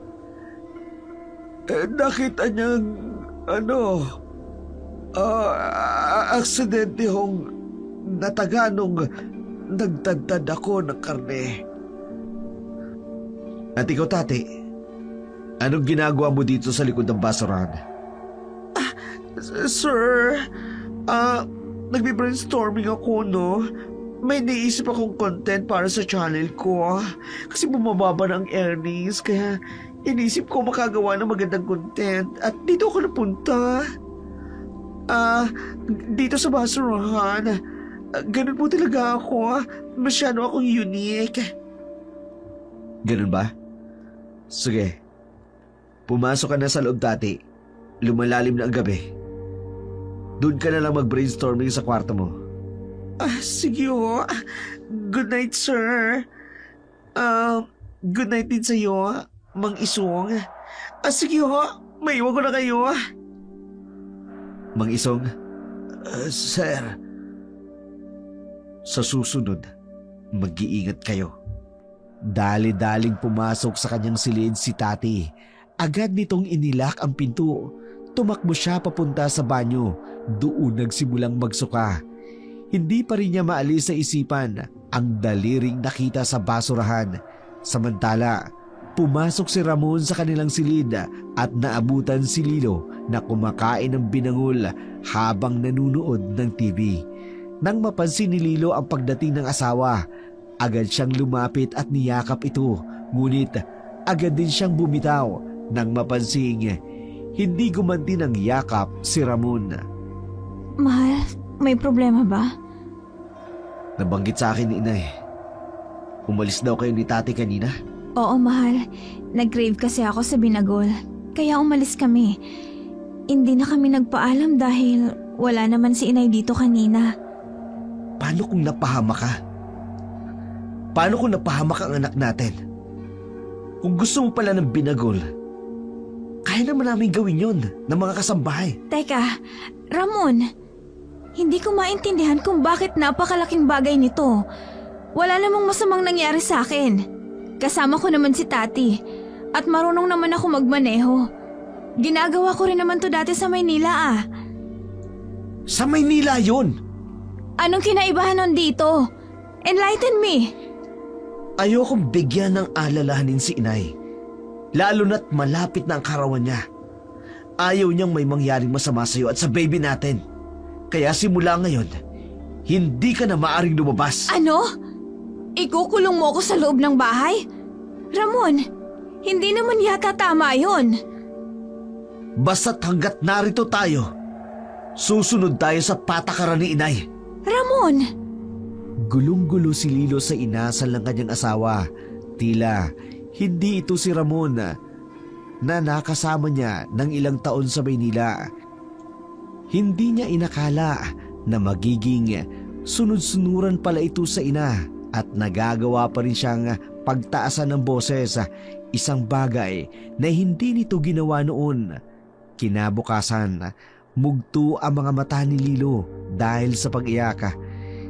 nakita niyang, aksidente hong nataga nung nagtadtad ako ng karne. At ikaw, Tati, anong ginagawa mo dito sa likod ng basurahan? Sir, nagbi-brainstorming ako, no? May naisip akong content para sa channel ko. Kasi bumababa ng earnings, kaya inisip ko makagawa ng magandang content. At dito ako napunta. Dito sa basurahan. Ganun po talaga ako. Masyado akong unique. Ganun ba? Sige. Pumasok ka na sa loob, Tati. Lumalalim na ang gabi. Doon ka na lang mag-brainstorming sa kwarto mo. Sige ho. Good night, sir. Good night din sa'yo, Mang Isong. Sige ho. Maiwan ko na kayo. Mang Isong, Sir. sa susunod, mag-iingat kayo. Dali-daling pumasok sa kanyang silid si Tati. Agad nitong inilak ang pinto. Tumakbo siya papunta sa banyo. Doon nagsimulang magsuka. Hindi pa rin niya maalis sa isipan ang daliring nakita sa basurahan. Samantala, pumasok si Ramon sa kanilang silid at naabutan si Lilo na kumakain ng binangol habang nanunood ng TV. Nang mapansin ni Lilo ang pagdating ng asawa, agad siyang lumapit at niyakap ito. Ngunit agad din siyang bumitaw nang mapansing hindi gumanti ng yakap si Ramon. Mahal, may problema ba? Nabanggit sa akin ni Inay. Umalis daw kayo ni Tati kanina. Oo, mahal. Nag-grave kasi ako sa Binagol. Kaya umalis kami. Hindi na kami nagpaalam dahil wala naman si Inay dito kanina. Paano kung napahamak ka? Paano kung napahamak ang anak natin? Kung gusto mo pala ng Binagol, kaya naman namin gawin yun ng mga kasambahay. Teka, Ramon, hindi ko maintindihan kung bakit napakalaking bagay nito. Wala namang masamang nangyari sa akin. Kasama ko naman si Tati at marunong naman ako magmaneho. Ginagawa ko rin naman to dati sa Maynila Sa Maynila yun! Anong kinaibahan nun dito? Enlighten me! Ayokong bigyan ng alalahanin si Inay. Lalo na't malapit na ang karawan niya. Ayaw niyang may mangyaring masama sa'yo at sa baby natin. Kaya simula ngayon, hindi ka na maaring lumabas. Ano? Ikukulong mo ako sa loob ng bahay? Ramon, hindi naman yata tama yun. Basta't hanggat narito tayo, susunod tayo sa patakaran ni Inay. Ramon! Gulong-gulo si Lilo sa inasal ng kanyang asawa. Tila, hindi ito si Ramon na nakasama niya ng ilang taon sa Maynila. Hindi niya inakala na magiging sunod-sunuran pala ito sa ina at nagagawa pa rin siyang pagtaasan ng boses, isang bagay na hindi nito ginawa noon. Kinabukasan, mugto ang mga mata ni Lilo dahil sa pag-iyak.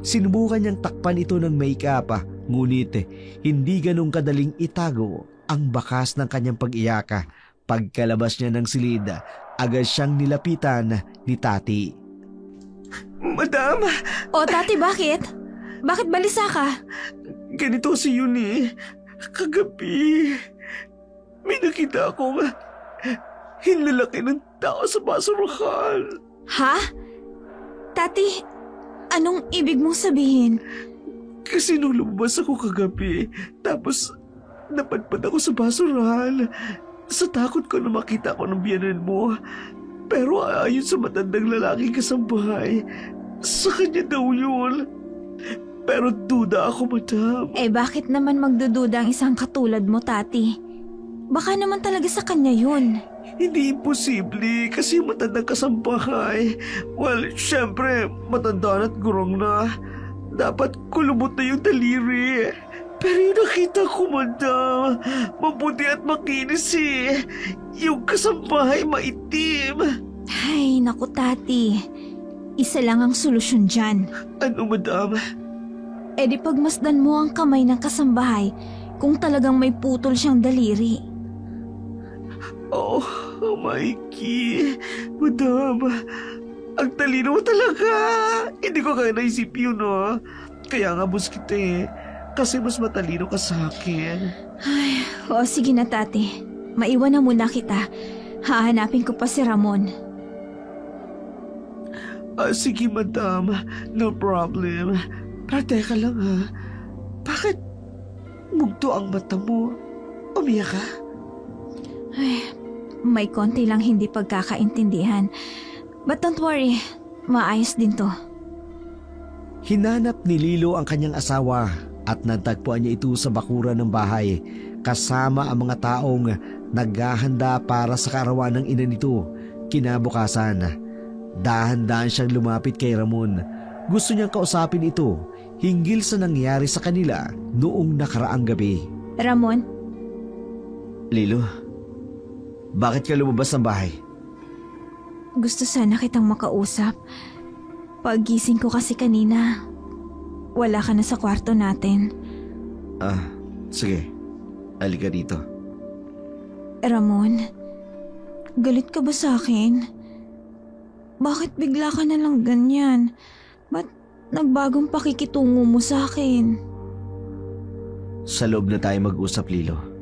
Sinubukan niyang takpan ito ng make-up, ngunit hindi ganong kadaling itago ang bakas ng kanyang pag-iyak. Pagkalabas niya ng silid, agad siyang nilapitan ni Tati. Madam, O Tati, bakit? Bakit balisa ka? ganito si Yuni. Kagabi, may nakita akong hinlalaki ng tao sa basurahan. Ha? Tati, anong ibig mong sabihin? Kasi nung lumabas ako kagabi, tapos napadpad ako sa basurahan. Sa takot ko na makita ko ng biyanan mo. Pero ayon sa matandang lalaking kasambahay, sa kanya daw yun. Pero duda ako, madam. Bakit naman magdududa ang isang katulad mo, Tati? Baka naman talaga sa kanya yun. Hindi imposible kasi matandang kasambahay. Well, syempre, matanda at gurong na. Dapat kulubot na yung daliri. Pero yung nakita ko, madam, mabuti at makinis Yung kasambahay maitim. Ay, naku Tati. Isa lang ang solusyon dyan. Ano, madam? Di pagmasdan mo ang kamay ng kasambahay kung talagang may putol siyang daliri. Oh, Mikey. Madam, ang talino mo talaga. Hindi ko kaya naisip yun, no? Kaya nga bus kita Kasi mas matalino ka sa akin. Ay, o sige na Tati. Maiwan na muna kita. Hahanapin ko pa si Ramon. Sige, madam. No problem. Pero teka lang, ha? Bakit mugto ang mata mo? Umiyak ka? Ay, may konti lang hindi pagkakaintindihan. But don't worry, maayos din to. Hinanap ni Lilo ang kanyang asawa at natagpuan niya ito sa bakuran ng bahay kasama ang mga taong naghahanda para sa kaarawan ng ina nito. Kinabukasan, dahan-dahan siyang lumapit kay Ramon. Gusto niyang kausapin ito hinggil sa nangyari sa kanila noong nakaraang gabi. Ramon, Lilo, bakit ka lumabas ng bahay? gusto sana kitang makausap. Paggising ko kasi kanina, wala ka na sa kwarto natin. Sige. Halika dito. Ramon, galit ka ba sa akin? Bakit bigla ka na lang ganyan? Ba't nagbagong pakikitungo mo sa akin? Sa loob na tayo mag-usap, Lilo.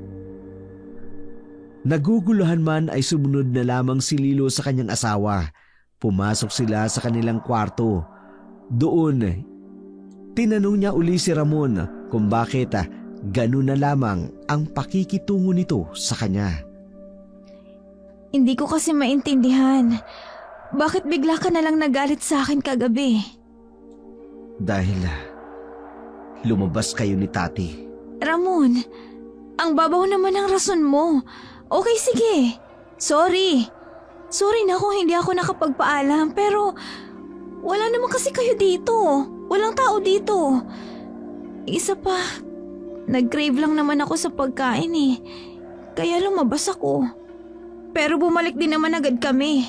Naguguluhan man ay sumunod na lamang si Lilo sa kanyang asawa. Pumasok sila sa kanilang kwarto. Doon, tinanong niya uli si Ramon kung bakit ganun na lamang ang pakikitungo nito sa kanya. Hindi ko kasi maintindihan. Bakit bigla ka na lang nagalit sa akin kagabi? Dahil lumabas kayo ni Tati. Ramon, ang babaw naman ng rason mo. Okay, sige. Sorry. Sorry na kung hindi ako nakapagpaalam, pero wala naman kasi kayo dito. Walang tao dito. Isa pa, nag-crave lang naman ako sa pagkain eh. Kaya lumabas ako. Pero bumalik din naman agad kami.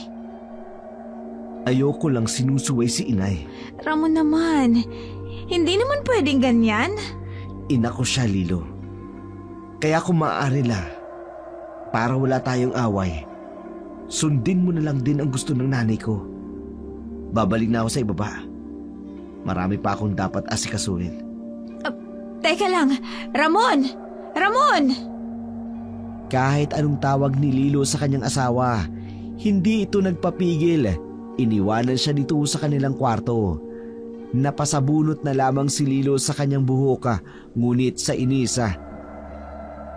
Ayoko lang sinusuway si inay. Ramon naman, hindi naman pwedeng ganyan. Ina ko siya, Lilo. Kaya kung maaari lang, para wala tayong away, sundin mo na lang din ang gusto ng nanay ko. Babalik na ako sa ibaba. Marami pa akong dapat asikasuhin. Teka lang, Ramon! Ramon! Kahit anong tawag ni Lilo sa kanyang asawa, hindi ito nagpapigil. Iniwanan siya dito sa kanilang kwarto. Napasabunot na lamang si Lilo sa kanyang buhok, ngunit sa inisa.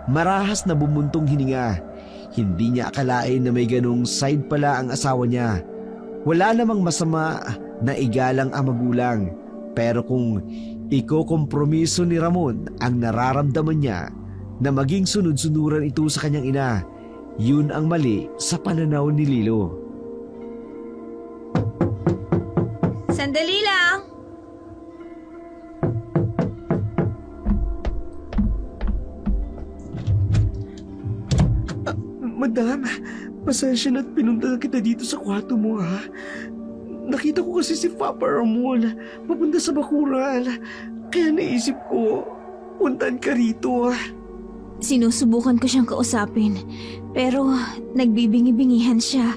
Marahas na bumuntong hininga. Hindi niya akalain na may ganong side pala ang asawa niya. Wala namang masama na igalang ang magulang. Pero kung ikokompromiso ni Ramon ang nararamdaman niya na maging sunod-sunuran ito sa kanyang ina, yun ang mali sa pananaw ni Lilo. Sandali lang! Madam, pasensya na't pinunta kita dito sa kwarto mo, ha? Nakita ko kasi si Papa Ramon papunta sa bakuran. Kaya naisip ko, puntan ka rito. Sinusubukan ko siyang kausapin, pero nagbibingi-bingihan siya.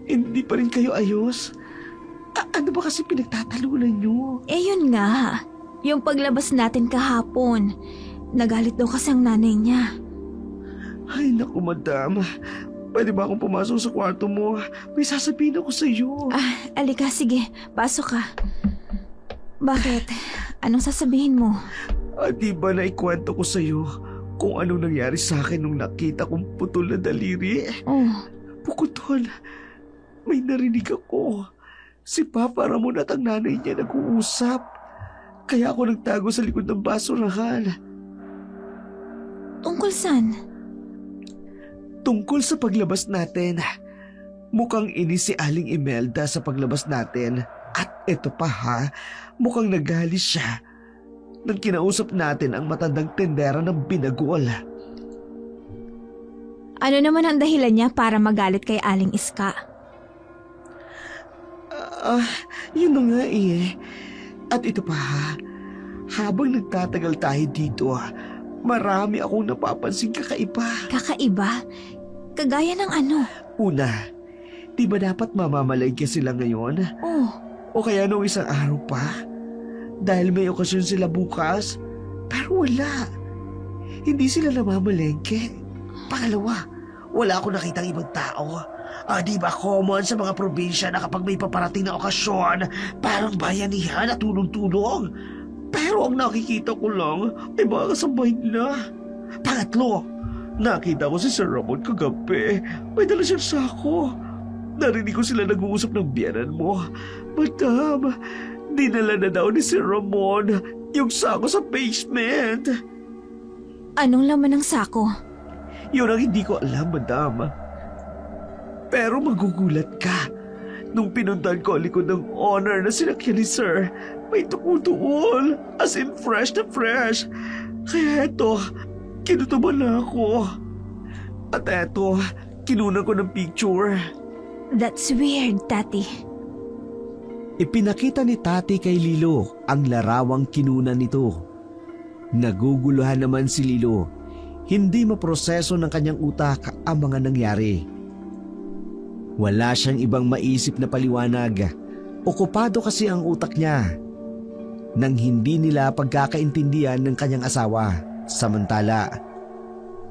Hindi pa rin kayo ayos? Ano ba kasi pinagtatalunan nyo? Eh yun nga, yung paglabas natin kahapon, nagalit daw kasi ang nanay niya. Ay naku, madam. Pwede ba akong pumasok sa kwarto mo? May sasabihin ako sa iyo. Alika, sige, pasok ka. Bakit? Anong sasabihin mo? Di ba naikwento ko sa iyo kung anong nangyari sa akin nung nakita kong putol na daliri? Oh, Bukod doon, may narinig ako. Si Papa Ramon at ang nanay niya nag-uusap. Kaya ako nagtago sa likod ng basurahan. tungkol saan? Tungkol sa paglabas natin. Mukhang inis si Aling Imelda sa paglabas natin. At eto pa ha, mukhang nagalis siya nang kinausap natin ang matandang tendera ng binagol. Ano naman ang dahilan niya para magalit kay Aling Iska? Yun na nga eh. At ito pa ha, habang nagtatagal tayo dito, marami akong napapansing kakaiba. Kakaiba? Kagaya ng ano? Una, di ba dapat mamamalengke sila ngayon? Oh, O kaya nung isang araw pa? Dahil may okasyon sila bukas? Pero wala. Hindi sila namamalengke. Pangalawa, wala akong nakitang ibang tao. Di ba common sa mga probinsya na kapag may paparating na okasyon, parang bayanihan at tulong-tulong? Pero ang nakikita ko lang ay mga kasabay nila. Pangatlo, nakita ko si Sir Ramon kagabi. May dala siyang sako. Narinig ko sila nag-uusap ng biyanan mo. Madam, dinala na daw ni Sir Ramon yung sako sa basement. anong laman ng sako? Yun ang hindi ko alam, madam. Pero magugulat ka. Nung pinuntan ko ang likod ng honor na sinakyan ni Sir, may tukutuol. As in fresh na fresh. Kaya eto, kinutuban na ako. At eto, kinunan ko ng picture. That's weird, Tati. Ipinakita ni Tati kay Lilo ang larawang kinunan nito. Naguguluhan naman si Lilo. Hindi maproseso ng kanyang utak ang mga nangyari. Wala siyang ibang maisip na paliwanag. Okupado kasi ang utak niya. Nang hindi nila pagkakaintindihan ng kanyang asawa. Samantala,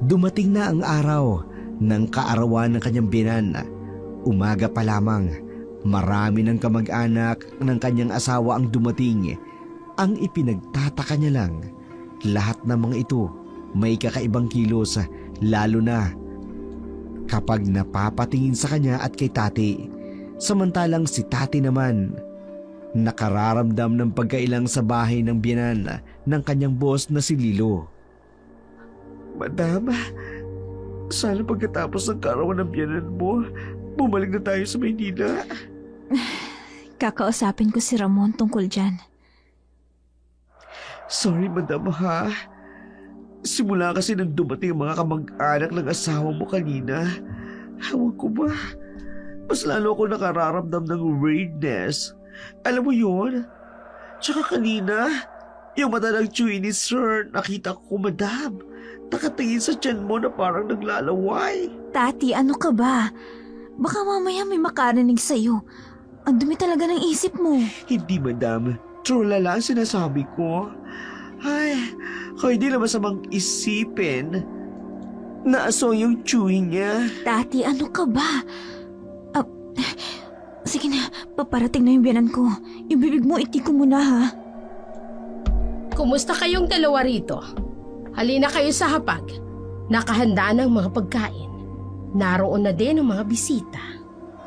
dumating na ang araw ng kaarawan ng kanyang biyanan. Umaga pa lamang, marami ng kamag-anak ng kanyang asawa ang dumating. Ang ipinagtataka niya lang, lahat ng mga ito may kakaibang kilos, lalo na kapag napapatingin sa kanya at kay Tati. Samantalang si Tati naman, Nakararamdam ng pagkailang sa bahay ng biyanan ng kanyang boss na si Lilo. Madam, sana pagkatapos ng kaarawan ng biyanan mo, bumalik na tayo sa Maynila. Kakausapin ko si Ramon tungkol dyan. Sorry, madam, ha? Simula kasi nang dumating ang mga kamag-anak ng asawa mo kanina, ewan ko ba, mas lalo ako nakararamdam ng weirdness. Alam mo yun? Tsaka kanina, yung mata ng chewy ni Sir, nakita ko, madam. Nakatingin sa tiyan mo na parang naglalaway. Tati, ano ka ba? Baka mamaya may makarinig sa'yo. Ang dumi talaga ng isip mo. Hindi, madam. True lala ang sinasabi ko. Ay, kaya hindi na masamang isipin na asong yung chewing niya. Tati, ano ka ba? Sige na, paparating na yung biyanan ko. Yung bibig mo, iti ko muna ha. Kumusta kayong dalawa rito? Halina kayo sa hapag. Nakahanda ng mga pagkain. Naroon na din ang mga bisita.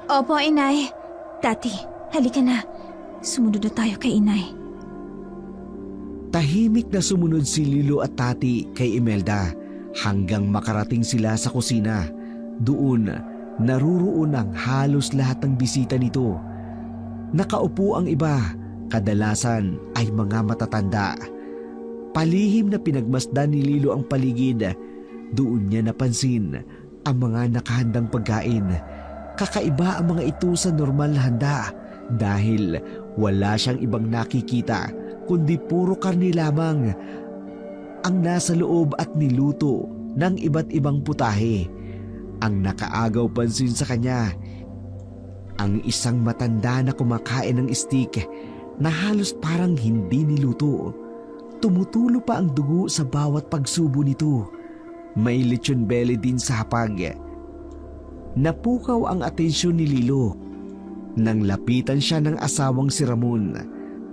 Opo, inay. Tati, halika na. Sumunod na tayo kay inay. Tahimik na sumunod si Lilo at Tati kay Imelda hanggang makarating sila sa kusina. Doon, naruroon ang halos lahat ng bisita nito. Nakaupo ang iba, kadalasan ay mga matatanda. Palihim na pinagmasdan ni Lilo ang paligid. Doon niya napansin ang mga nakahandang pagkain. Kakaiba ang mga ito sa normal na handa dahil wala siyang ibang nakikita kundi puro karne lamang ang nasa loob at niluto ng iba't ibang putahe. Ang nakaagaw pansin sa kanya, ang isang matanda na kumakain ng steak na halos parang hindi niluto. Tumutulo pa ang dugo sa bawat pagsubo nito. May lechon belly din sa hapag. Napukaw ang atensyon ni Lilo nang lapitan siya ng asawang si Ramon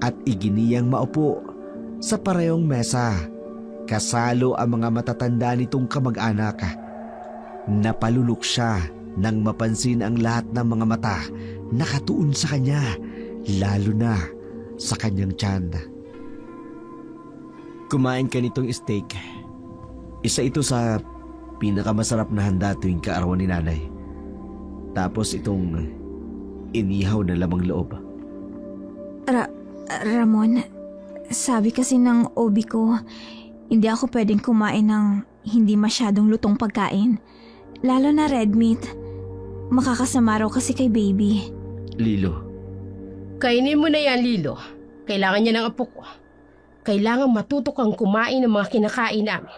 at iginiyang maupo sa parehong mesa. Kasalo ang mga matatanda nitong kamag-anak. Napalulok siya nang mapansin ang lahat ng mga mata nakatuon sa kanya, lalo na sa kanyang tiyan. Kumain ka nitong steak. Isa ito sa pinakamasarap na handa tuwing kaarawan ni nanay. Tapos itong inihaw na lamang loob. Ramon, sabi kasi ng OB ko, hindi ako pwedeng kumain ng hindi masyadong lutong pagkain. Lalo na red meat. Makakasama raw kasi kay baby. Lilo, Kainin mo na yan, Lilo. Kailangan niya ng apo ko. Kailangan matuto kang kumain ng mga kinakain namin.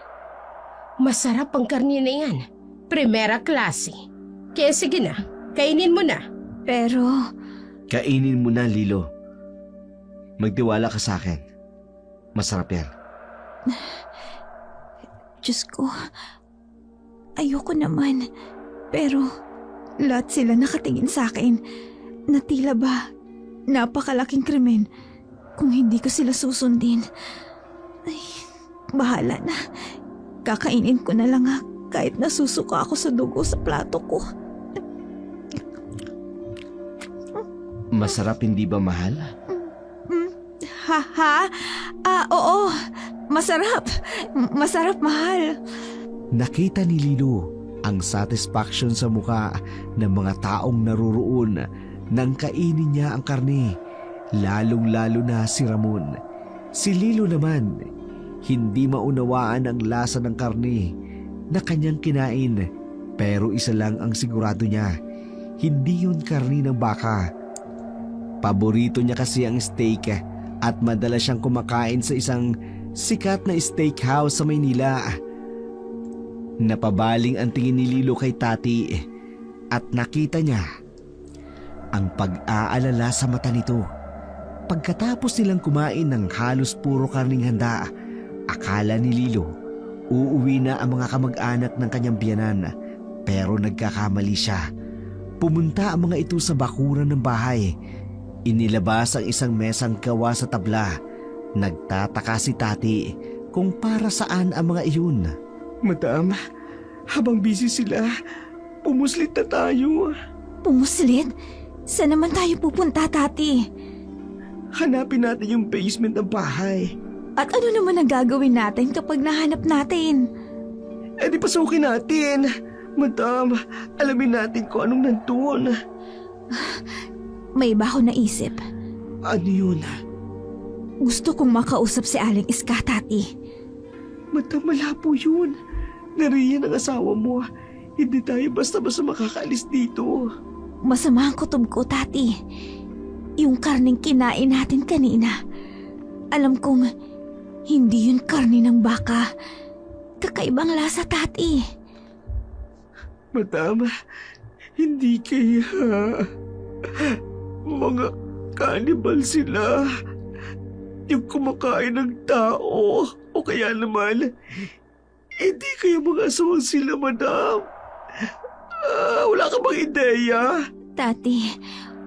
Masarap ang karne na yan. Primera klase. Kaya sige na, kainin mo na. Pero, kainin mo na, Lilo. Magtiwala ka sa akin. Masarap yan. Diyos ko, ayoko naman. Pero, lahat sila nakatingin sa akin na tila ba napakalaking krimen kung hindi ko sila susundin. Ay, bahala na. Kakainin ko na lang kahit nasusuka ako sa dugo sa plato ko. Masarap, hindi ba, mahal? Oo. Masarap. Masarap, mahal. Nakita ni Lilo ang satisfaction sa muka ng mga taong naruroon nang kainin niya ang karne, lalong-lalo na si Ramon. Si Lilo naman, hindi maunawaan ang lasa ng karne na kanyang kinain, pero isa lang ang sigurado niya, hindi yun karne ng baka. Paborito niya kasi ang steak at madalas siyang kumakain sa isang sikat na steakhouse sa Maynila. Napabaling ang tingin ni Lilo kay Tati at nakita niya ang pag-aalala sa mata nito. Pagkatapos nilang kumain ng halos puro karning handa, akala ni Lilo uuwi na ang mga kamag-anak ng kanyang biyanan, pero nagkakamali siya. Pumunta ang mga ito sa bakuran ng bahay. Inilabas ang isang mesang gawa sa tabla. Nagtataka si Tati kung para saan ang mga iyon. Madam, habang busy sila, pumuslit na tayo. Pumuslit? Saan naman tayo pupunta, Tati? Hanapin natin yung basement ng bahay. At ano naman ang gagawin natin kapag nahanap natin? Eh di pasukin natin. Madam, alamin natin kung anong nandun. May iba ako naisip. Ano yun? Gusto kong makausap si Aling Iska, Tati. Madam, malabo yun. Nariyan ang asawa mo. Hindi tayo basta-basta makakaalis dito. Masama ang kutob ko, Tati. Yung karning kinain natin kanina. Alam kong hindi yun karne ng baka. Kakaibang lasa, Tati. Madam, hindi kaya. Mga cannibal sila. Yung kumakain ng tao. O kaya naman, hindi kaya mga aswang sila, madam. Wala ka bang ideya? Tati,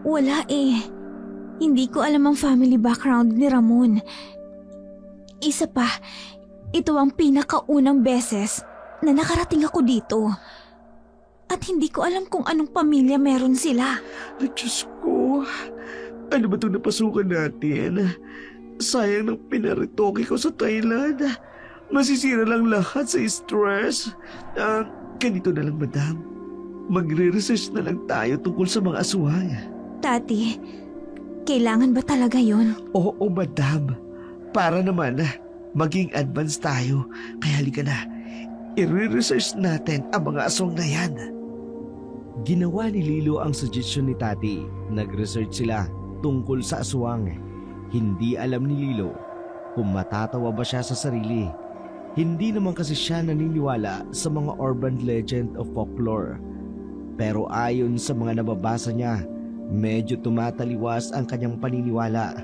wala eh. Hindi ko alam ang family background ni Ramon. Isa pa, ito ang pinakaunang beses na nakarating ako dito. At hindi ko alam kung anong pamilya meron sila. Ay, Diyos ko. Ano ba itong napasukan natin? Sayang ng pinaritoke ko sa Thailand. Masisira lang lahat sa stress. Ganito na lang, madam. Magre-research na lang tayo tungkol sa mga aswang. Tati, kailangan ba talaga yon? Oo, madam. Para naman maging advance tayo. Kaya halika na. I-research natin ang mga aswang na yan. Ginawa ni Lilo ang suggestion ni Tati. Nag-research sila tungkol sa aswang. Hindi alam ni Lilo kung matatawa ba siya sa sarili. Hindi naman kasi siya naniniwala sa mga urban legend of folklore. Pero ayon sa mga nababasa niya, medyo tumataliwas ang kanyang paniniwala.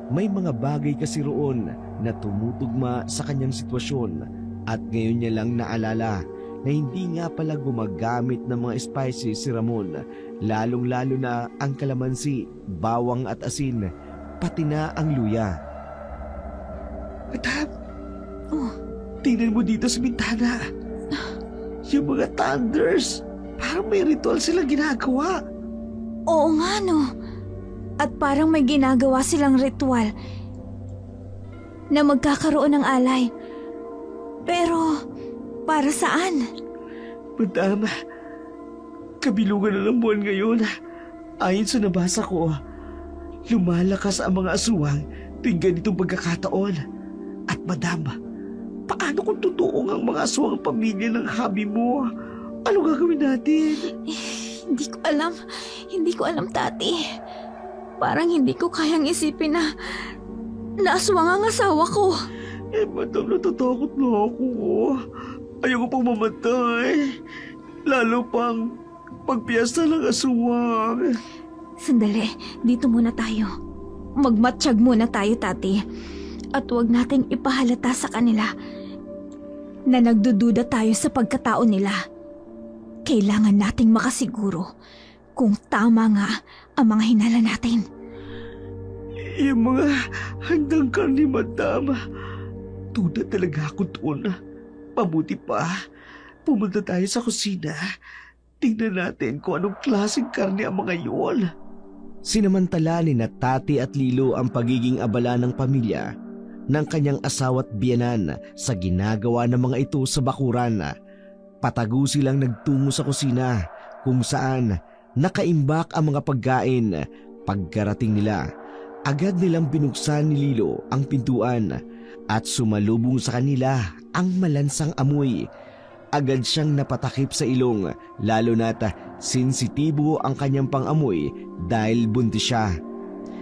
May mga bagay kasi roon na tumutugma sa kanyang sitwasyon at ngayon niya lang naalala na hindi nga pala gumagamit ng mga spices si Ramon, lalong-lalo na ang kalamansi, bawang at asin, pati na ang luya. Madam, Oh, tingnan mo dito sa bintana. Yung mga thunders, parang may ritual silang ginagawa. oo nga no. At parang may ginagawa silang ritual na magkakaroon ng alay. Pero, para saan? Madam, kabilugan na ng buwan ngayon. Ayon sa nabasa ko, lumalakas ang mga aswang tuwing ganitong pagkakataon. At madam, paano kung totoo ang mga aswang ang pamilya ng habi mo? Ano gagawin natin? Hindi ko alam. Hindi ko alam, Tati. Parang hindi ko kayang isipin na naaswang ang asawa ko. Eh, madam, natatakot na ako. Ayoko pang mamatay. Lalo pang pagpiyesta ng aswang. Sandali, dito muna tayo. Magmatsyag muna tayo, Tati. At huwag nating ipahalata sa kanila na nagdududa tayo sa pagkatao nila. Kailangan nating makasiguro kung tama nga ang mga hinala natin. Yung mga handang karni, madam. Tuda talaga ako doon. Pabuti pa, pumunta tayo sa kusina. Tingnan natin kung anong klaseng karne ang mga yun. Sinamantala ni na Tati at Lilo ang pagiging abala ng pamilya ng kanyang asawa at biyenan sa ginagawa ng mga ito sa bakuran. Patago silang nagtungo sa kusina kung saan nakaimbak ang mga pagkain. Pagkarating nila, agad nilang binuksan ni Lilo ang pintuan at sumalubong sa kanila ang malansang amoy. Agad siyang napatakip sa ilong, lalo na't sensitibo ang kanyang pangamoy dahil buntis siya.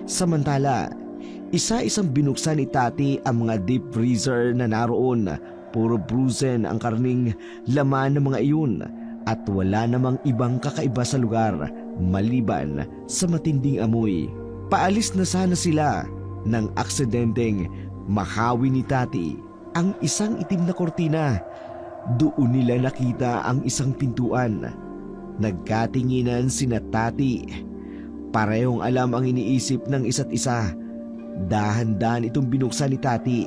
Samantala, isa-isang binuksan ni Tati ang mga deep freezer na naroon. Puro frozen ang karning laman ng mga iyon at wala namang ibang kakaiba sa lugar maliban sa matinding amoy. Paalis na sana sila nang aksidenteng mahawi ni Tati ang isang itim na kortina. Doon nila nakita ang isang pintuan. Nagkatinginan sina Tati. Parehong alam ang iniisip ng isa't isa. Dahan-dahan itong binuksan ni Tati.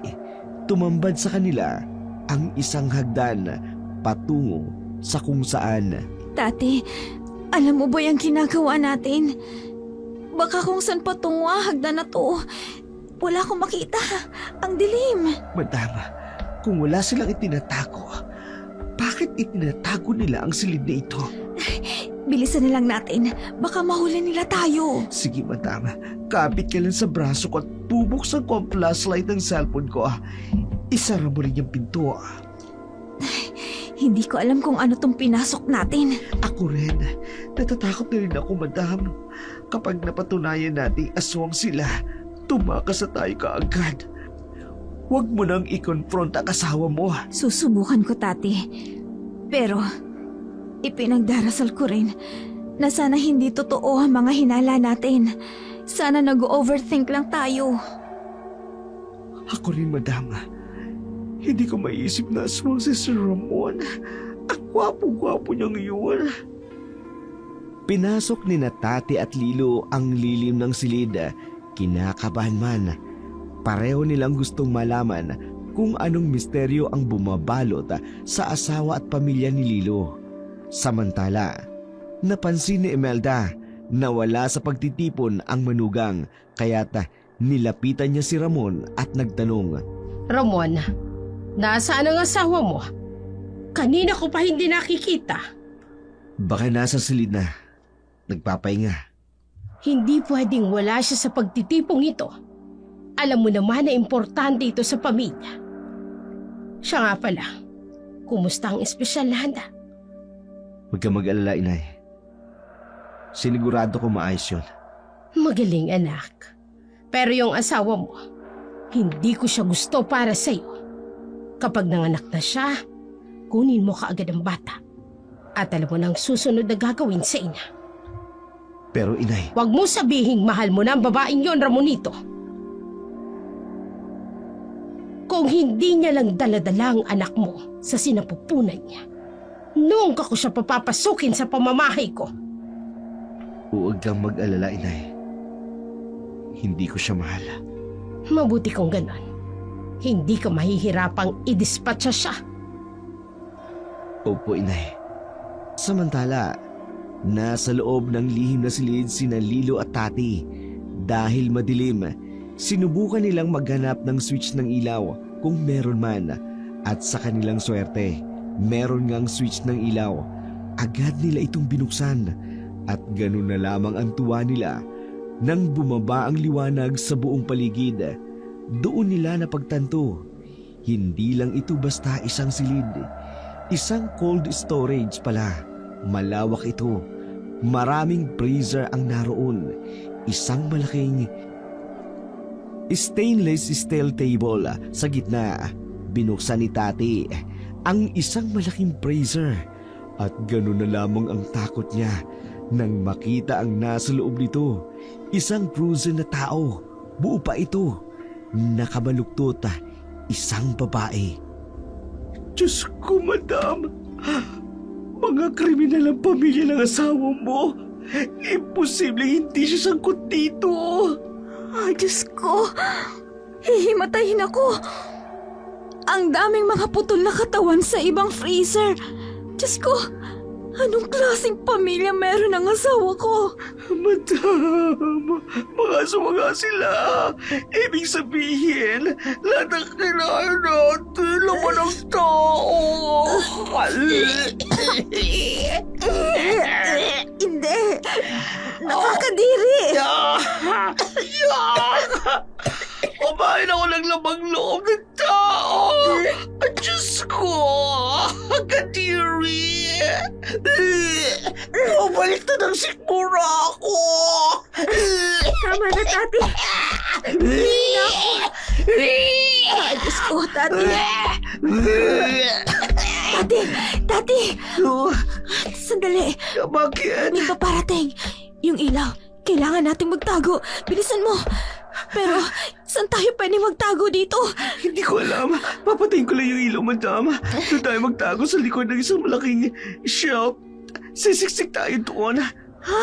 Tumambad sa kanila ang isang hagdan patungo sa kung saan. Tati, alam mo ba yung ginagawa natin? Baka kung saan patungo hagdan na to. Wala akong makita. Ang dilim. Madama, kung wala silang itinatago, bakit itinatago nila ang silid na ito? Bilisan na lang natin. Baka mahuli nila tayo. Sige, madama. Kapit ka lang sa braso ko at bubuksan ko ang flashlight ng cellphone ko. Isara mo rin yung pinto. Hindi ko alam kung ano tong pinasok natin. Ako rin. Natatakot na rin ako, madam. Kapag napatunayan nating aswang sila, tumakas na tayo kaagad. Huwag mo nang i-confront ang asawa mo. Susubukan ko, Tati. Pero, ipinagdarasal ko rin na sana hindi totoo ang mga hinala natin. Sana nag-overthink lang tayo. Ako rin, madam. Hindi ko maiisip na aswang si Sir Ramon. Ang gwapo-gwapo niyang yun. Pinasok ni Tati at Lilo ang lilim ng silid. Kinakabahan man. Pareho nilang gustong malaman kung anong misteryo ang bumabalot sa asawa at pamilya ni Lilo. Samantala, napansin ni Imelda na wala sa pagtitipon ang manugang kaya't nilapitan niya si Ramon at nagtanong. Ramon, nasaan ang asawa mo? Kanina ko pa hindi nakikita. Baka nasa silid na. Nagpapahinga. Hindi pwedeng wala siya sa pagtitipong ito. Alam mo naman na importante ito sa pamilya. Siya nga pala, kumusta ang espesyal na handa? Huwag ka mag-alala, inay. Sinigurado ko maayos yun. Magaling anak. Pero yung asawa mo, hindi ko siya gusto para sa'yo. Kapag nanganak na siya, kunin mo kaagad ang bata. At alam mo na ang susunod na gagawin sa ina. Pero inay, Huwag mo sabihing mahal mo na ang babaeng yon, Ramonito. Kung hindi niya lang daladala ang anak mo sa sinapupunan niya, nung ko siya papapasukin sa pamamahay ko. huwag kang mag-alala, inay. Hindi ko siya mahal. Mabuti kung ganon. Hindi ka mahihirapang idispatcha siya. Opo, inay. Samantala, nasa loob ng lihim na silid sina Lilo at Tati. Dahil madilim, sinubukan nilang maghanap ng switch ng ilaw kung meron man. At sa kanilang swerte, meron ngang switch ng ilaw. Agad nila itong binuksan. At ganun na lamang ang tuwa nila nang bumaba ang liwanag sa buong paligid. Doon nila napagtanto, hindi lang ito basta isang silid. Isang cold storage pala. Malawak ito. Maraming freezer ang naroon. Isang malaking stainless steel table sa gitna. Binuksan ni Tati ang isang malaking freezer. At ganun na lamang ang takot niya nang makita ang nasa loob nito. Isang frozen na tao. Buo pa ito. Nakabaluktot. Isang babae. Diyos ko, madam. Mga kriminal ang pamilya ng asawa mo. Imposible hindi siya sangkot dito. Ay, Diyos ko. Hihimatayin ako. Ang daming mga putol na katawan sa ibang freezer. Diyos ko, anong klaseng pamilya meron ang asawa ko? Madam, mga sumaga sila. Ibig sabihin, lahat ng kailangan natin, laman ng tao. Hindi. Nakakadiri. Kumain ako ng lamang loob ng tao. At Diyos ko, kadiri. Bumaliktad ang sikmura ako. Tama na, Tati. Ay, Diyos ko, Tati. Tati. Sandali. Bakit? May paparating. Yung ilaw. Kailangan nating magtago. Bilisan mo. Pero, saan tayo pwede magtago dito? Hindi ko alam. Papatayin ko lang yung ilaw, madam. Doon tayo magtago sa likod ng isang malaking shelf. Sisiksik tayo doon. Ha?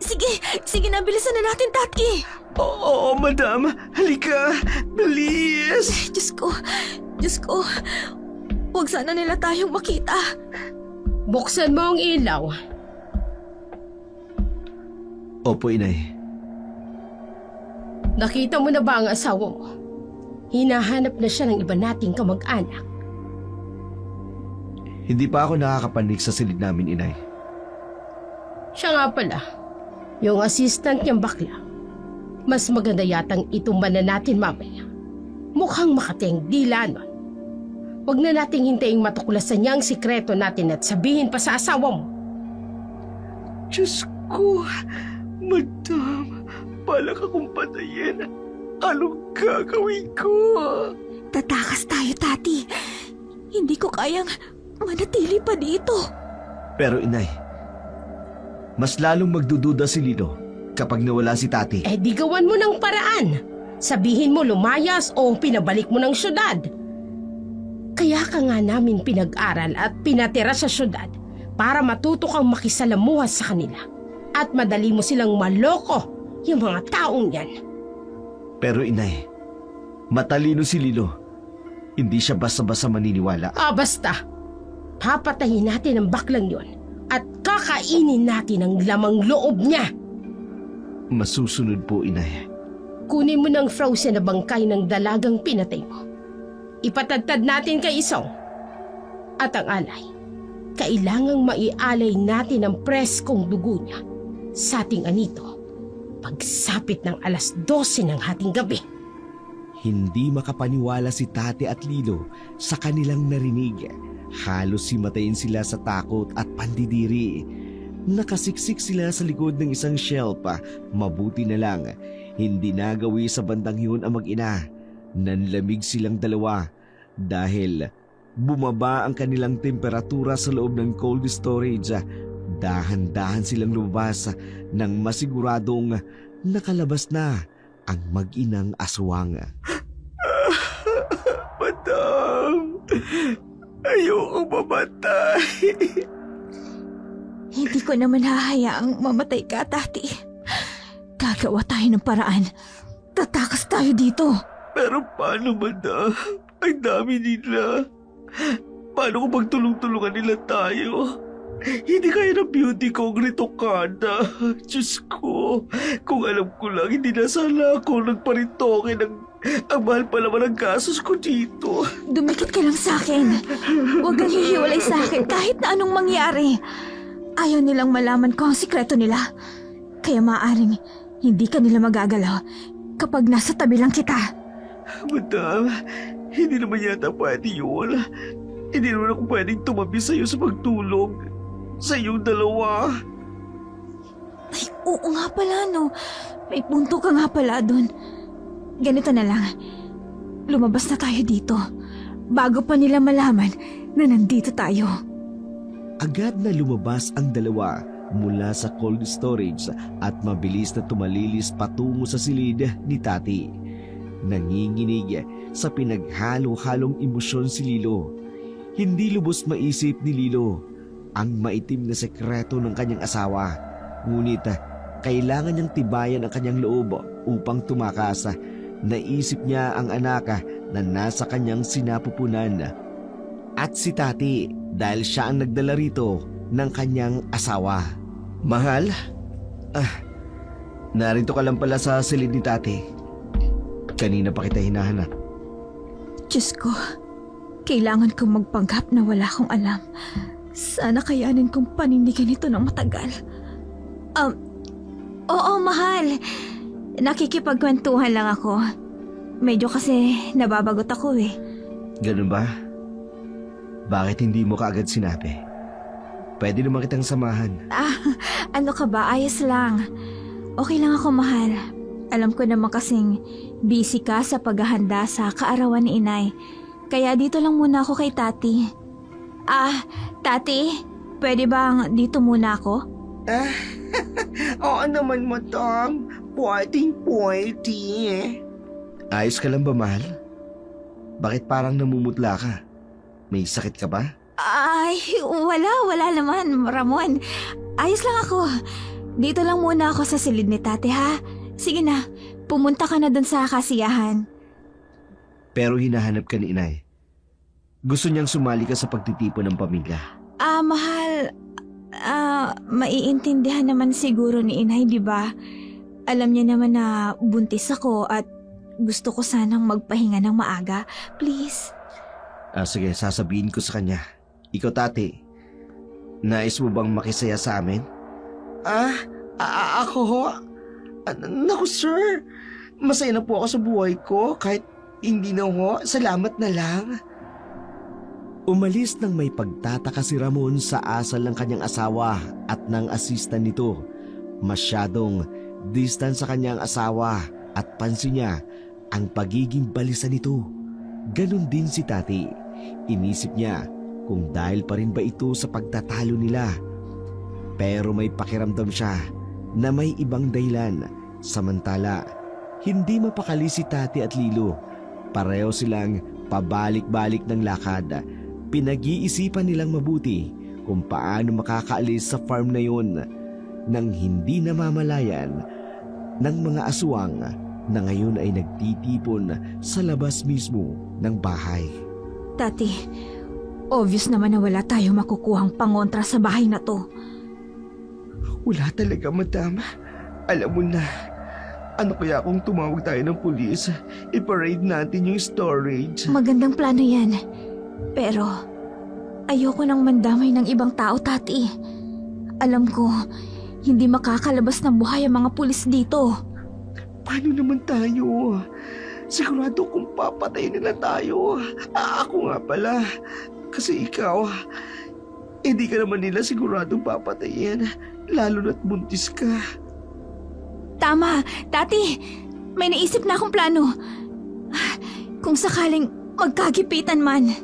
Sige na, bilisan na natin, Tati. Oo, madam. Halika. Bilis. Diyos ko. Huwag sana nila tayong makita. Buksan mo ang ilaw. Opo, inay. Nakita mo na ba ang asawa mo? Hinahanap na siya ng iba nating kamag-anak. Hindi pa ako nakakapanig sa silid namin, inay. Siya nga pala, yung assistant niyang bakla. Mas maganda yatang itumba na natin mamaya. Mukhang makating dila nun. Huwag na nating hintayin matuklasan niya ang sikreto natin at sabihin pa sa asawa mo. Diyos ko, madam, balak akong patayin. Anong gagawin ko? Tatakas tayo, Tati. Hindi ko kayang manatili pa dito. Pero inay, mas lalong magdududa si Lino kapag nawala si Tati. Eh di gawan mo ng paraan. Sabihin mo lumayas o pinabalik mo ng syudad. Kaya ka nga namin pinag-aral at pinatira sa syudad para matuto kang makisalamuha sa kanila. At madali mo silang maloko, yung mga taong yan. Pero inay, matalino si Lino. Hindi siya basta-basta maniniwala. Basta. Papatayin natin ang baklang yon at kakainin natin ang lamang loob niya. Masusunod po, inay. Kunin mo ng frozen na bangkay ng dalagang pinatay mo. Ipatadtad natin kay Isong. At ang alay, kailangang maialay natin ang preskong dugo niya sa ating anito pagsapit ng 12:00 ng hating gabi. Hindi makapaniwala si Tati at Lilo sa kanilang narinig. Halos himatayin sila sa takot at pandidiri. Nakasiksik sila sa likod ng isang shelf. Mabuti na lang, hindi nagawi sa bandang yun ang mag-ina. Nanlamig silang dalawa dahil bumaba ang kanilang temperatura sa loob ng cold storage. Dahan-dahan silang lumabas nang masiguradong nakalabas na ang mag-inang aswang. Madam, ayokong mamatay. Hindi ko naman hahayaang mamatay ka, Tati. Gagawa tayo ng paraan. Tatakas tayo dito. Pero paano, madam? Ang dami nila. Paano kung pagtulong-tulungan nila tayo? Hindi kaya ng beauty ko ang ritokada. Diyos ko, kung alam ko lang, hindi na sana ako nagparitoke ng... Ang mahal pa naman ang gasos ko dito. Dumikit ka lang sa akin. Huwag kang hihiwalay sa akin kahit na anong mangyari. Ayaw nilang malaman ko ang sikreto nila. Kaya maaaring hindi ka nila magagalaw kapag nasa tabi lang kita. Madam, hindi naman yata pwede yun. Hindi naman ako pwedeng tumabi sa'yo sa pagtulong. Sa iyong dalawa. Ay, oo nga pala, no. May punto ka nga pala dun. Ganito na lang. Lumabas na tayo dito. Bago pa nila malaman na nandito tayo. Agad na lumabas ang dalawa mula sa cold storage at mabilis na tumalilis patungo sa silid ni Tati. Nanginginig sa pinaghalo-halong emosyon si Lilo. Hindi lubos maisip ni Lilo ang maitim na sekreto ng kanyang asawa. Ngunit kailangan niyang tibayan ang kanyang loob upang tumakas. Naisip niya ang anak na nasa kanyang sinapupunan. At si Tati dahil siya ang nagdala rito ng kanyang asawa. Mahal? Narito ka lang pala sa silid ni Tati. Kanina pa kita hinahanap. Diyos ko, kailangan kong magpanggap na wala akong alam. Sana kayanin kong panindigan ito ng matagal. Oo, mahal. Nakikipagkwentuhan lang ako. Medyo kasi nababagot ako eh. Ganun ba? Bakit hindi mo kaagad sinabi? Pwede naman kitang samahan. Ano ka ba? Ayos lang. Okay lang ako, mahal. Alam ko naman kasing busy ka sa paghahanda sa kaarawan ni Inay. Kaya dito lang muna ako kay Tati. Tati, pwede bang dito muna ako? Oo naman, madam. Pwede. Ayos ka lang ba, mahal? Bakit parang namumutla ka? May sakit ka ba? Ay, wala naman, Ramon. Ayos lang ako. Dito lang muna ako sa silid ni Tati, ha? Sige na, pumunta ka na dun sa kasiyahan. Pero hinahanap ka ni Inay. Gusto niyang sumali ka sa pagtitipon ng pamilya. Mahal, maiintindihan naman siguro ni Inay, di ba? Alam niya naman na buntis ako at gusto ko sanang magpahinga ng maaga. Please. Sige, sasabihin ko sa kanya. Ikaw, Tati, nais mo bang makisaya sa amin? Ako ho? Naku, sir. Masaya na po ako sa buhay ko kahit hindi na ho. Salamat na lang. Umalis nang may pagtataka si Ramon sa asal ng kanyang asawa at ng assistant nito. Masyadong distant sa kanyang asawa at pansin niya ang pagiging balisa nito. Ganon din si Tati. Inisip niya kung dahil pa rin ba ito sa pagtatalo nila. Pero may pakiramdam siya na may ibang dahilan. Samantala, hindi mapakali si Tati at Lilo. Pareho silang pabalik-balik ng lakad. Pinag-iisipan nilang mabuti kung paano makakaalis sa farm na yon nang hindi namamalayan ng mga aswang na ngayon ay nagtitipon sa labas mismo ng bahay. Tati, obvious naman na wala tayong makukuhang pangontra sa bahay na to. Wala talaga, madam. Alam mo na. Ano kaya kung tumawag tayo ng pulis? I-parade natin yung storage. Magandang plano yan. Pero, ayoko nang mandamay ng ibang tao, Tati. Alam ko, hindi makakalabas ng buhay ang mga pulis dito. Paano naman tayo? Sigurado kung papatayin nila tayo. Ako nga pala. Kasi ikaw, hindi ka naman nila siguradong papatayin. Lalo na't buntis ka. Tama, Tati. May naisip na akong plano. Kung sakaling magkagipitan man.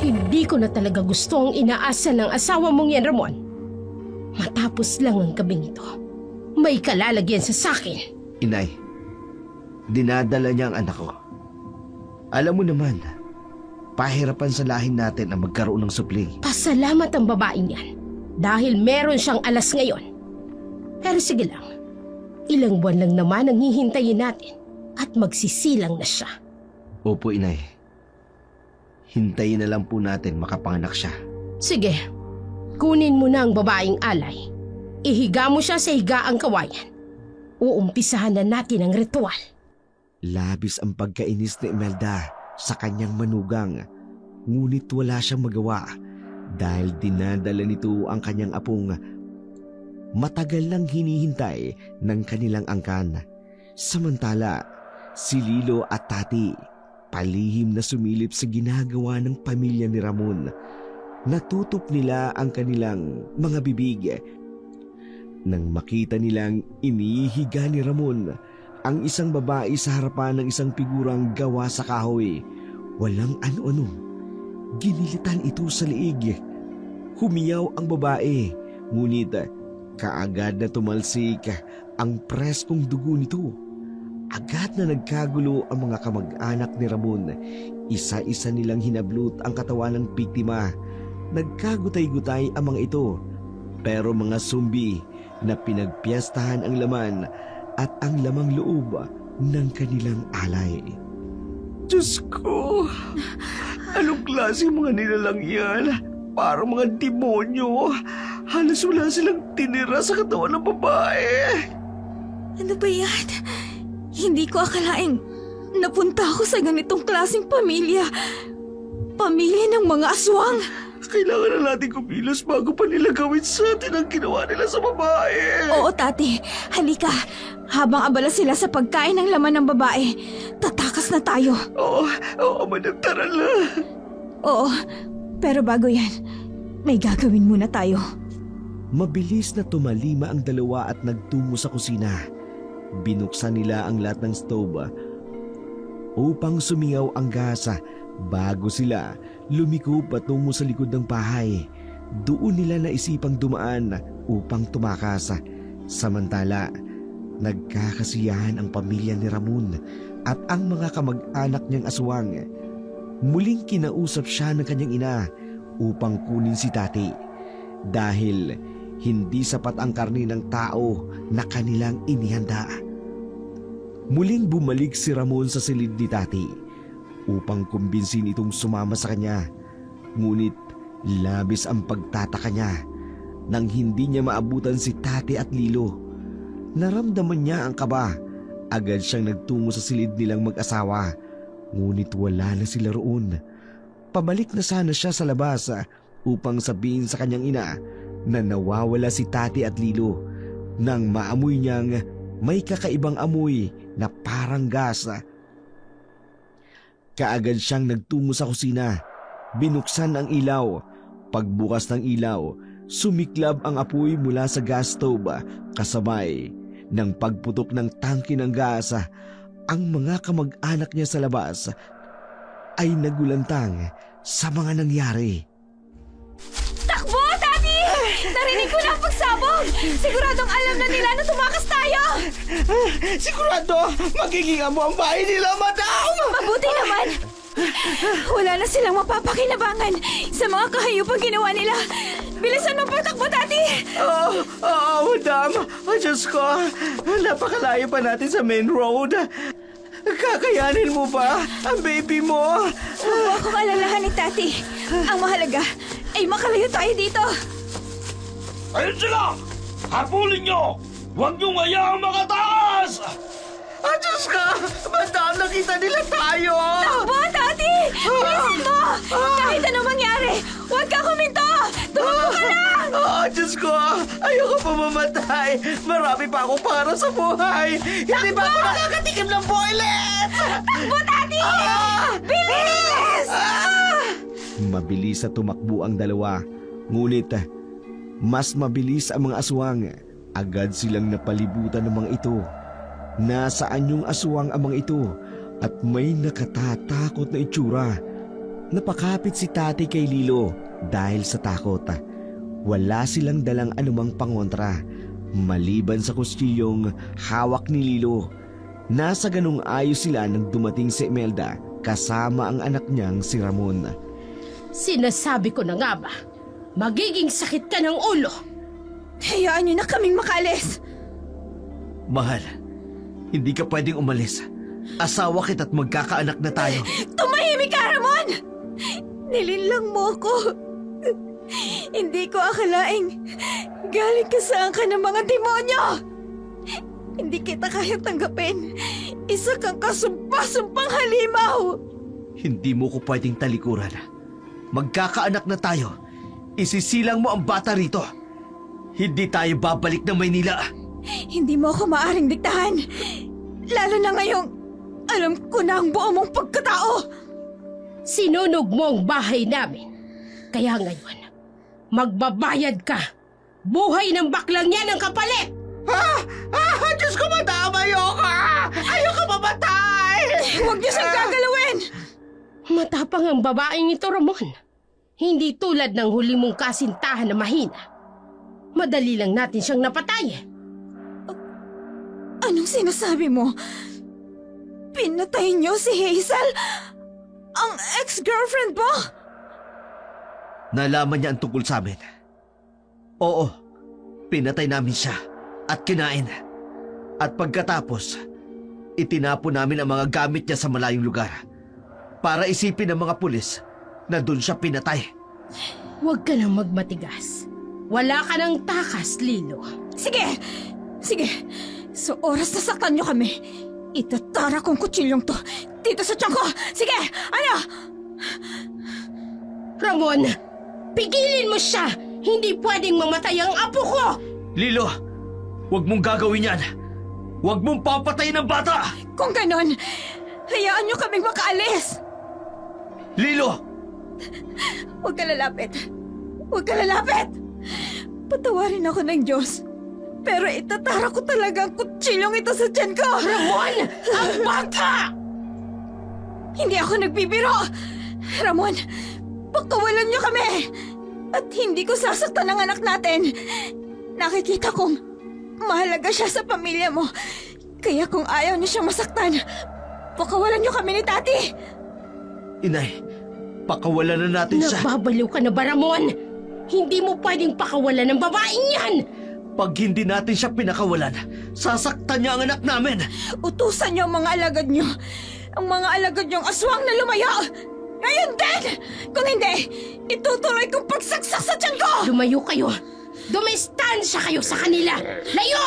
Hindi ko na talaga gusto ang inaasa ng asawa mong yan, Ramon. Matapos lang ang gabing ito, may kalalagyan sa sakin. Inay, dinadala niya ang anak ko. Alam mo naman, pahirapan sa lahin natin ang magkaroon ng supling. Pasalamat ang babaeng yan dahil meron siyang alas ngayon. Pero sige lang, ilang buwan lang naman ang hihintayin natin at magsisilang na siya. Opo, Inay. Hintayin na lang po natin makapanganak siya. Sige, kunin mo na ang babaeng alay. Ihiga mo siya sa higaang kawayan. Uumpisahan na natin ang ritual. Labis ang pagkainis ni Imelda sa kanyang manugang. Ngunit wala siyang magawa dahil dinadala nito ang kanyang apong matagal nang hinihintay ng kanilang angkan. Samantala, si Lilo at Tati palihim na sumilip sa ginagawa ng pamilya ni Ramon. Natutup nila ang kanilang mga bibig nang makita nilang inihiga ni Ramon ang isang babae sa harapan ng isang figurang gawa sa kahoy. Walang ano-ano. Ginilitan ito sa liig. Humiyaw ang babae, ngunit kaagad na tumalsik ang preskong dugo nito. Agad na nagkagulo ang mga kamag-anak ni Ramon. Isa-isa nilang hinablot ang katawan ng biktima. Nagkagutay-gutay ang mga ito. Pero mga zombie na pinagpiyastahan ang laman at ang lamang loob ng kanilang alay. Diyos ko! Anong klase mga nilalang yan? Parang mga demonyo. Halos wala silang tinira sa katawan ng babae. Ano ba yan? Hindi ko akalaing napunta ako sa ganitong klaseng pamilya. Pamilya ng mga aswang. Kailangan na natin kumilos bago pa nila gawin sa atin ang ginawa nila sa babae. Oo, Tati. Halika. Habang abala sila sa pagkain ng laman ng babae, tatakas na tayo. Oo, madam, tara na. Oo, pero bago yan, may gagawin muna tayo. Mabilis na tumalima ang dalawa at nagtungo sa kusina. Binuksan nila ang lahat ng stove upang sumingaw ang gas bago sila lumiko patungo sa likod ng bahay. Doon nila naisipang dumaan upang tumakas. Samantala, nagkakasiyahan ang pamilya ni Ramon at ang mga kamag-anak niyang aswang. Muling kinausap siya ng kanyang ina upang kunin si Tati dahil hindi sapat ang karne ng tao na kanilang inihanda. Muling bumalik si Ramon sa silid ni Tati upang kumbinsin itong sumama sa kanya. Ngunit Labis ang pagtataka niya nang hindi niya maabutan si Tati at Lilo. Naramdaman niya ang kaba. Agad siyang nagtungo sa silid nilang mag-asawa. Ngunit wala na sila roon. Pabalik na sana siya sa labas upang sabihin sa kanyang ina na nawawala si Tati at Lilo nang maamoy niyang may kakaibang amoy na parang gas. Kaagad siyang nagtungo sa kusina. Binuksan ang ilaw. Pagbukas ng ilaw, sumiklab ang apoy mula sa gas stove kasabay ng pagputok ng tangke ng gas. Ang mga kamag-anak niya sa labas ay nagulantang sa mga nangyari. Takbo, Tati! Narinig ko na ang pagsabog! Siguradong alam na nila na tumakas tayo! Sigurado, magiging amo ang bahay nila, madam! Mabuti naman! Wala na silang mapapakinabangan sa mga kahayupang ginawa nila. Bilisan mo patakbo, Tati! Madam. Diyos ko, napakalayo pa natin sa main road. Kakayanin mo ba ang baby mo? Huwag mo akong alalahanin, Tati. Ang mahalaga ay makalayo tayo dito. Ayun sila! Habulin nyo! Huwag niyong hayaang makataas! Diyos ko, madam, nakita nila tayo. Takbo, Tati! Bilisan mo! Kahit anong mangyari, huwag ka huminto! Tumakbo ka lang! Diyos ko, ayoko pa mamatay. Marami pa akong para sa buhay. Hindi ba ako nakakatikim ng boylet? Takbo, Tati! Bilis! Mabilis na tumakbo ang dalawa. Ngunit mas mabilis ang mga aswang. Agad silang napalibutan ng mga ito. Nasaan yung aswang ang mga ito at may nakatatakot na itsura. Napakapit si Tati kay Lilo dahil sa takot. Wala silang dalang anumang pangontra maliban sa kustilyong hawak ni Lilo. Nasa ganung ayos sila nang dumating si Imelda kasama ang anak niyang si Ramon. Sinasabi ko na nga ba, magiging sakit ka ng ulo. Hayaan niyo na kaming makaalis. Mahal, hindi ka pwedeng umalis. Asawa kita at magkakaanak na tayo. Tumahimik ka, Ramon! Nilinlang mo ako. Hindi ko akalaing galing ka sa angka ng mga demonyo. Hindi kita kaya tanggapin. Isa kang kasumpa-sumpang halimaw. Hindi mo ko pwedeng talikuran. Magkakaanak na tayo. Isisilang mo ang bata rito. Hindi tayo babalik ng Maynila. Hindi mo ako maaring diktahan. Lalo na ngayong alam ko na ang buo mong pagkatao. Sinunog mo ang bahay namin. Kaya ngayon, magbabayad ka. Buhay ng baklang yan ang kapalit! Diyos ko, madam, ayoko mamatay. Huwag niyo siyang gagalawin! Matapang ang babaeng ito, Ramon. Hindi tulad ng huli mong kasintahan na mahina. Madali lang natin siyang napatay. Anong sinasabi mo? Pinatay niyo si Hazel? Ang ex-girlfriend mo? Nalaman niya ang tungkol sa amin. Oo, pinatay namin siya at kinain. At pagkatapos, itinapon namin ang mga gamit niya sa malayong lugar para isipin ng mga pulis na doon siya pinatay. Huwag ka nang magmatigas. Wala ka ng takas, Lilo. Sige! Sige! Sa oras na saktan niyo kami, itatara kong kutsilyong to dito sa tiyan ko! Sige! Ano? Ramon, pigilin mo siya! Hindi pwedeng mamatay ang apo ko! Lilo, huwag mong gagawin yan. Huwag mong papatayin ang bata! Kung ganon, hayaan niyo kaming makaalis! Lilo! Huwag ka lalapit! Huwag ka lalapit! Patawarin ako ng Diyos. Pero itatara ko talaga ang kutsilyong ito sa tiyan ko! Ramon! Ang bata! Hindi ako nagbibiro! Ramon, pagkawalan niyo kami! At hindi ko sasaktan ang anak natin. Nakikita kong mahalaga siya sa pamilya mo. Kaya kung ayaw niyo siyang masaktan, pakawalan niyo kami ni Tati! Inay, pakawalan na natin siya. Nababaliw ka na ba, Ramon? Hindi mo pwedeng pakawalan ng babaeng yan! Pag hindi natin siya pinakawalan, sasaktan niya ang anak namin. Utusan niyo ang mga alagad niyo. Ang mga alagad niyong aswang na lumayo. Ngayon din! Kung hindi, itutuloy kong pagsaksak sa tiyan ko! Lumayo kayo! Dumistansya kayo sa kanila! Layo!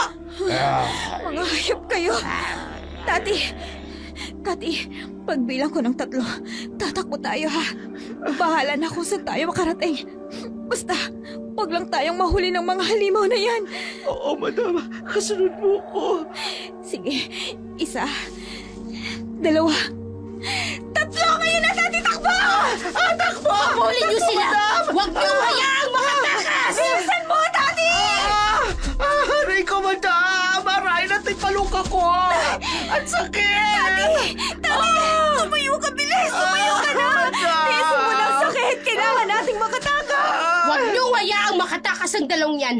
Mga hayop kayo! Tati, pagbilang ko ng 3, tatakbo tayo ha. Bahala na kung saan tayo makarating. Basta, wag lang tayong mahuli ng mga halimaw na yan. Oo, madam. Kasunod mo ko. Sige, 1, 2, 3 kayo na Tati, takbo! Takbo! Habulin niyo sila! Huwag niyo hayaang makatakas! Bilisan mo, Tati! Aray ko, madam! Aray na tipaluka ko! Ang sakit! Tati! Tumayo ka, bilis! Tumayo ka na! Tiisin mo na ang sakit! Kailangan nating makatakas! Huwag niyo hayaang makatakas ang dalawang yan!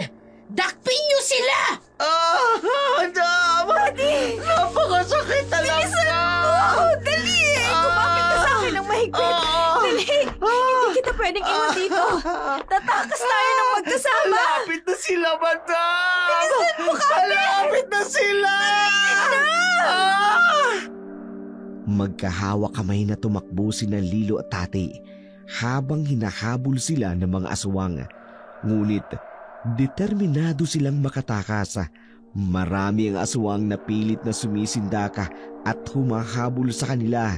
Dakpin niyo sila! Madam! Napakasakit talaga! Bilisan mo! Dali! Kumapit ka sa akin ng mahigpit! Dali! Hindi kita pwedeng iwan dito! Tatakas tayo ng magkasama! Malapit na sila, madam! Bilisan mo kami! Malapit na sila! Magkahawa kamay na tumakbo sina Lilo at Tati habang hinahabol sila ng mga aswang. Ngunit determinado silang makatakas. Marami ang aswang na pilit na sumisindaka at humahabol sa kanila.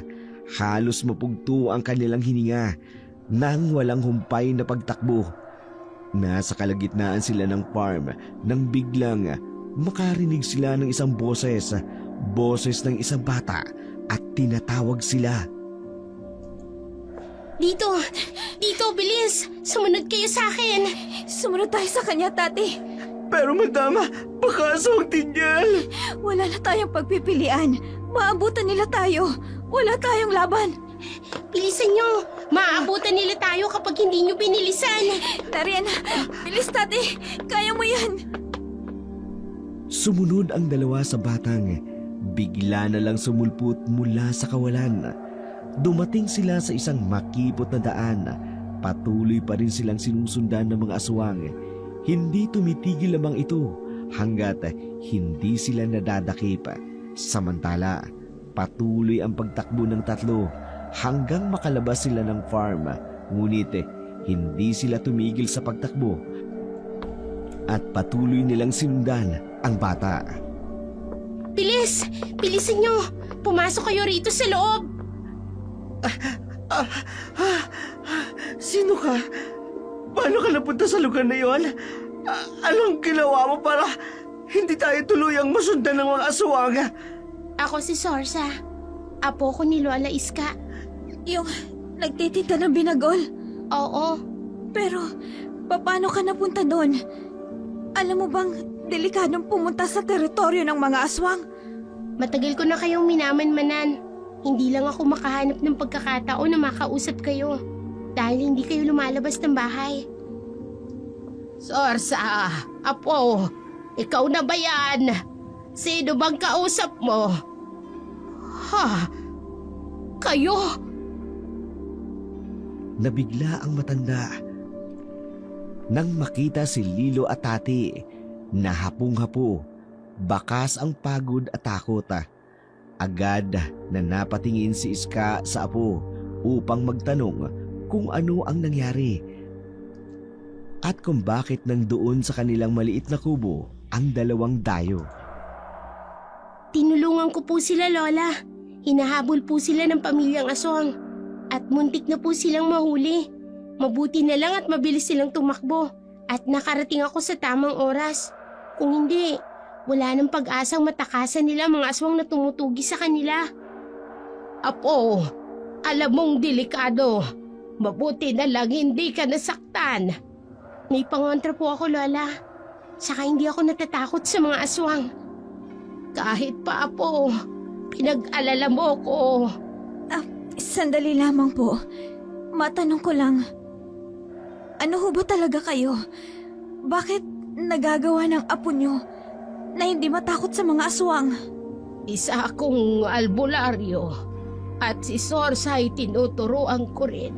Halos mapugto ang kanilang hininga nang walang humpay na pagtakbo. Nasa kalagitnaan sila ng farm nang biglang makarinig sila ng isang boses ng isang bata at tinatawag sila. Dito! Dito, bilis! Sumunod kayo sa akin! Sumunod tayo sa kanya, Tati! Pero madam, baka aswang din yan! Wala na tayong pagpipilian. Maabutan nila tayo. Wala tayong laban. Bilisan niyo! Maaabutan nila tayo kapag hindi niyo binilisan! Tarian, bilis, Tati! Kaya mo yan! Sumunod ang dalawa sa batang. Bigla na lang sumulpot mula sa kawalan. Dumating sila sa isang makipot na daan. Patuloy pa rin silang sinusundan ng mga aswang. Hindi tumitigil lamang ito hanggat hindi sila nadadakip. Samantala, patuloy ang pagtakbo ng 3 hanggang makalabas sila ng farm. Ngunit hindi sila tumigil sa pagtakbo at patuloy nilang sinundan ang bata. Bilis! Bilisan niyo! Pumasok kayo rito sa loob! Sino ka? Paano ka napunta sa lugar na yon? Anong ginawa mo para hindi tayo tuluyang masundan ng mga aswang? Ako si Sorsa. Apo ko ni Lola Iska. Yung nagtitinda ng binagol. Oo. Pero, paano ka napunta doon? Alam mo bang delikadong pumunta sa teritoryo ng mga aswang? Matagal ko na kayong minamanmanan. Hindi lang ako makahanap ng pagkakataon na makausap kayo. Dahil hindi kayo lumalabas ng bahay. Sorsa, Apo, ikaw na ba yan? Sino bang kausap mo? Ha? Kayo? Nabigla ang matanda nang makita si Lilo at Tati. Nahapong-hapo, bakas ang pagod at takot. Agad na napatingin si Iska sa apo upang magtanong kung ano ang nangyari at kung bakit nandoon sa kanilang maliit na kubo ang 2 dayo. Tinulungan ko po sila, Lola. Hinahabol po sila ng pamilyang aswang. At muntik na po silang mahuli. Mabuti na lang at mabilis silang tumakbo. At nakarating ako sa tamang oras. Kung hindi, wala nang pag-asang matakasan nila mga aswang na tumutugi sa kanila. Apo, alam mong delikado. Mabuti na lang hindi ka nasaktan. May pangontra po ako, Lola. Saka hindi ako natatakot sa mga aswang. Kahit pa, Apo, pinag-alala mo ko. Sandali lamang po. Matanong ko lang. Ano ho ba talaga kayo? Bakit nagagawa ng apo nyo na hindi matakot sa mga aswang? Isa akong albularyo at si Sorsa ay tinuturuan ko rin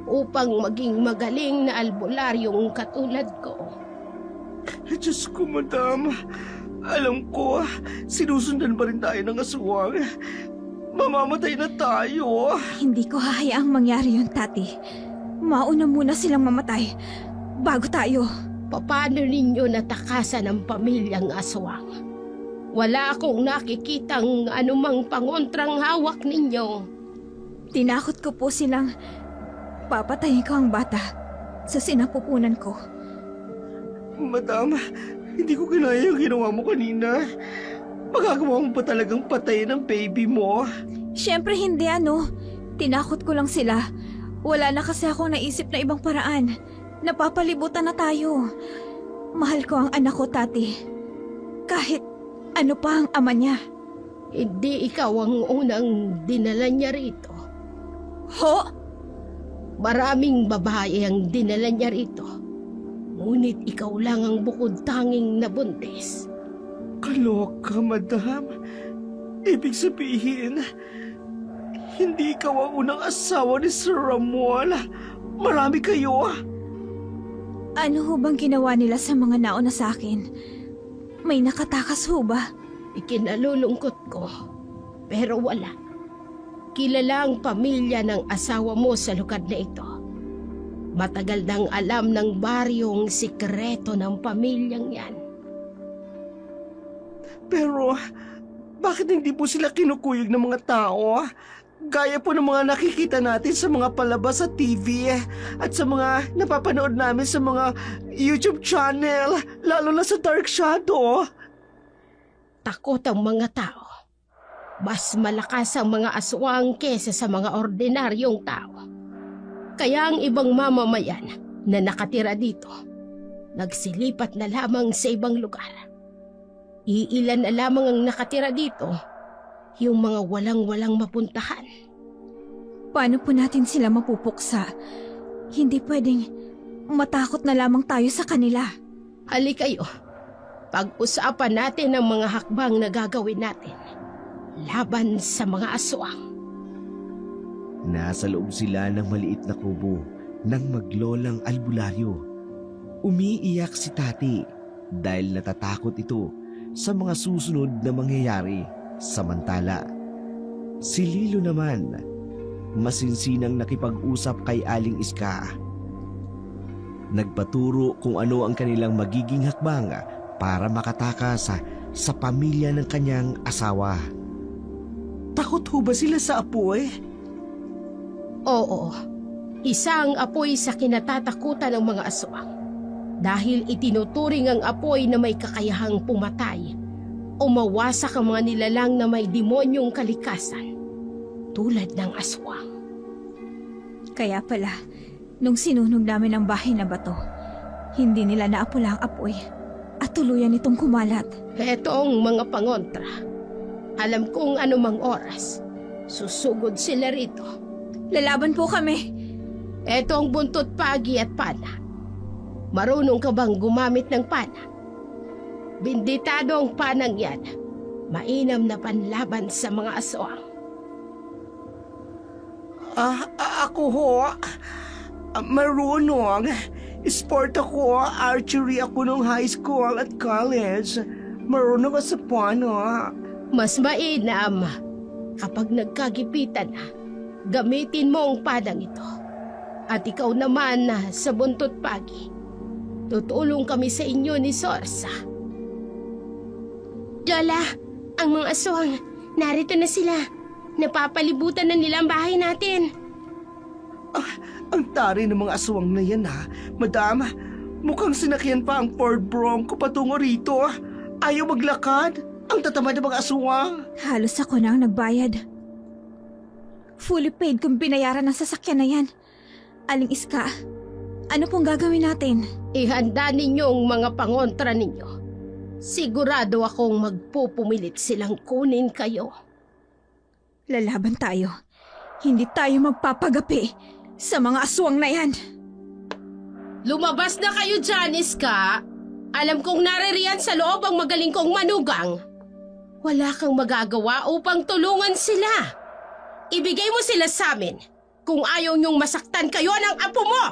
upang maging magaling na albularyong katulad ko. Diyos ko, madam. Alam ko, sinusundan pa rin tayo ng aswang. Mamamatay na tayo. Hindi ko hahayaang mangyari yun, Tati. Mauna muna silang mamatay bago tayo. Paano ninyo natakasan ang pamilyang aswang? Wala akong nakikitang anumang pangontrang hawak ninyo. Tinakot ko po silang papatayin ko ang bata sa sinapupunan ko. Madam, hindi ko kinaya yung ginawa mo kanina. Magagawa mo ba talagang patayin ang baby mo? Siyempre hindi Tinakot ko lang sila. Wala na kasi akong naisip na ibang paraan. Napapalibutan na tayo. Mahal ko ang anak ko, Tati. Kahit ano pa ang ama niya. Hindi ikaw ang unang dinala niya rito. Ho? Maraming babae ang dinala niya rito. Ngunit ikaw lang ang bukod tanging nabuntis. Kaloka, madam. Ibig sabihin, hindi ikaw ang unang asawa ni Sir Ramon. Marami kayo. Ano ho bang ginawa nila sa mga nauna sa akin? May nakatakas ho ba? Ikinalulungkot ko, pero wala. Kilala ang pamilya ng asawa mo sa lugar na ito. Matagal nang alam ng baryong sikreto ng pamilyang yan. Pero, bakit hindi po sila kinukuyog ng mga tao? Gaya po ng mga nakikita natin sa mga palabas sa TV at sa mga napapanood namin sa mga YouTube channel, lalo na sa Dark Shadow. Takot ang mga tao. Mas malakas ang mga aswang kesa sa mga ordinaryong tao. Kaya ang ibang mamamayan na nakatira dito, nagsilipat na lamang sa ibang lugar. Iilan na lamang ang nakatira dito, yung mga walang-walang mapuntahan. Paano po natin sila mapupuksa? Hindi pwedeng matakot na lamang tayo sa kanila. Hali kayo, pag-usapan natin ang mga hakbang na gagawin natin laban sa mga aswang. Nasa loob sila ng maliit na kubo ng maglolang albularyo. Umiiyak si Tati dahil natatakot ito sa mga susunod na mangyayari. Samantala, si Lilo naman, masinsinang nakipag-usap kay Aling Iska. Nagpaturo kung ano ang kanilang magiging hakbang para makatakas sa pamilya ng kanyang asawa. Takot ho ba sila sa apoy? Oo, isang apoy sa kinatatakutan ng mga aswang. Dahil itinuturing ang apoy na may kakayahang pumatay o mawasak ang mga nilalang na may demonyong kalikasan, tulad ng aswang. Kaya pala, nung sinunog namin ang bahay na bato, hindi nila naapula ang apoy at tuluyan itong kumalat. Hetong mga pangontra, alam kong anumang oras, susugod sila rito. Lalaban po kami. Eto ang buntot pagi at pana. Marunong ka bang gumamit ng pana? Binditado ang panang yan. Mainam na panlaban sa mga aswang. Ako ho, marunong. Sport ako, archery ako nung high school at college. Marunong ka sa pano. Mas mainam kapag nagkagipitan na, gamitin mo ang panang ito. At ikaw naman sa buntot pagi, tutulong kami sa inyo ni Sorsa. Lola, ang mga aswang, narito na sila. Napapalibutan na nila ang bahay natin. Ang tari ng mga aswang na yan ha. Madam, mukhang sinakyan pa ang Ford Bronco patungo rito. Ayaw maglakad. Ang tatamad ng mga aswang. Halos ako na ang nagbayad. Fully paid kung binayaran ng sasakyan na yan. Aling Iska, ano pong gagawin natin? Ihanda ninyo ang mga pangontra ninyo. Sigurado akong magpupumilit silang kunin kayo. Lalaban tayo. Hindi tayo magpapagapi sa mga aswang na yan. Lumabas na kayo dyan, Iska. Alam kong naririyan sa loob ang magaling kong manugang. Wala kang magagawa upang tulungan sila. Ibigay mo sila sa amin kung ayaw niyong masaktan kayo ng apo mo.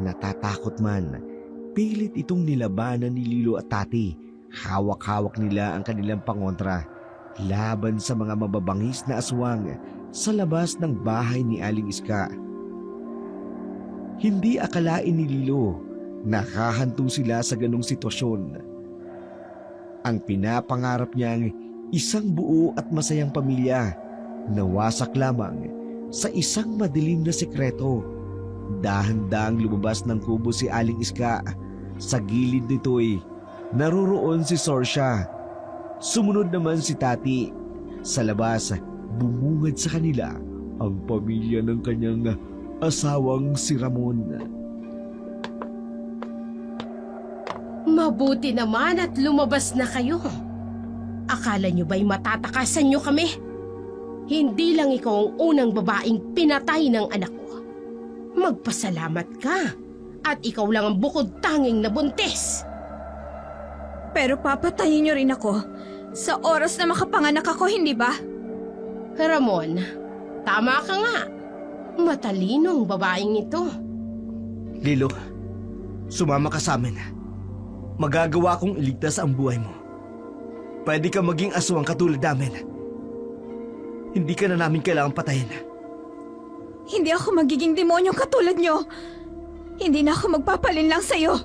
Natatakot man, pilit itong nilabanan ni Lilo at Tati. Hawak-hawak nila ang kanilang pangontra. laban sa mga mababangis na aswang sa labas ng bahay ni Aling Iska. Hindi akalain ni Lilo na hahantong sila sa ganong sitwasyon. Ang pinapangarap niyang isang buo at masayang pamilya nawasak lamang sa isang madilim na sekreto. Dahan-dahang lumabas ng kubo si Aling Iska. Sa gilid nito'y naroroon si Sorsha. Sumunod naman si Tati. Sa labas, bumungad sa kanila ang pamilya ng kanyang asawang si Ramon. Mabuti naman at lumabas na kayo. Akala nyo ba'y matatakasan nyo kami? Hindi lang ikaw ang unang babaeng pinatay ng anak ko. Magpasalamat ka. At ikaw lang ang bukod tanging nabuntis. Pero papatayin niyo rin ako sa oras na makapanganak ako, hindi ba? Ramon, tama ka nga. Matalino ang babaeng ito. Lilo, sumama ka sa amin. Magagawa kong iligtas ang buhay mo. Pwede ka maging aswang katulad namin. Hindi ka na namin kailangang patayin. Hindi ako magiging demonyong katulad niyo. Hindi na ako magpapalinlang sa'yo.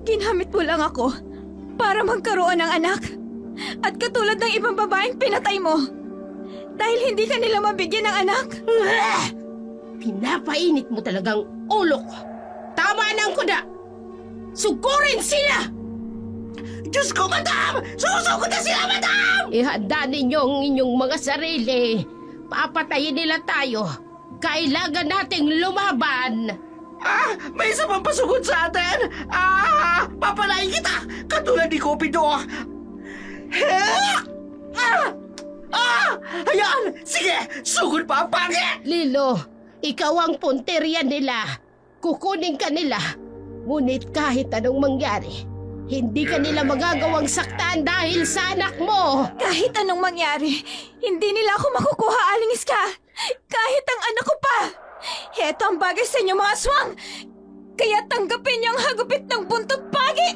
Ginamit mo lang ako para magkaroon ng anak. At katulad ng ibang babaeng pinatay mo. Dahil hindi ka nila mabigyan ng anak. Pinapainit mo talagang ulo ko. Tama na ang kuda. Sugurin sila! Diyos ko, madam! Susugod na sila, madam! Ihanda ninyo ang inyong mga sarili. Papatayin nila tayo. Kailangan nating lumaban. May isa pang pasugod sa atin! Papalain kita! Katulad ni Cupido! Ayan! Sige! Sugod pa ang pangit! Lilo, ikaw ang punteriya nila. Kukunin ka nila. Ngunit kahit anong mangyari, hindi ka nila magagawang saktan dahil sa anak mo. Kahit anong mangyari, hindi nila ako makukuha, Aling Iska. Kahit ang anak ko pa. Heto ang bagay sa inyo, mga aswang. Kaya tanggapin niyo ang hagupit ng buntot pagi.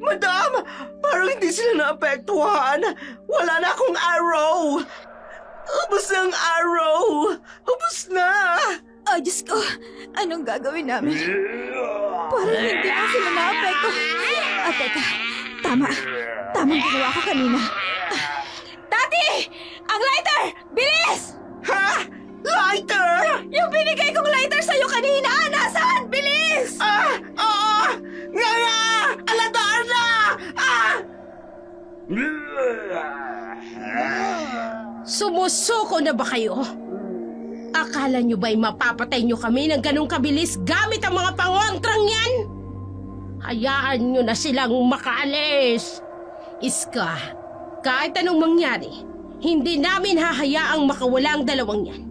Madam! Parang hindi sila naapektuhan! Wala na akong arrow! Ubus na ang arrow! Ubus na! Ay, Diyos ko. Anong gagawin namin? Parang hindi na sila naapekto. Teka. Tamang ginawa ko kanina. Tati! Ang lighter! Bilis! Ha? Lighter? Yung binigay kong lighter sa'yo kanina! Nasaan? Bilis! Oo! Nga! Aladaan na! Sumusuko na ba kayo? Akala nyo ba'y mapapatay nyo kami ng ganong kabilis gamit ang mga pangontrang yan? Hayaan nyo na silang makaalis. Iska, kahit anong mangyari, hindi namin hahayaang makawala ang dalawang yan.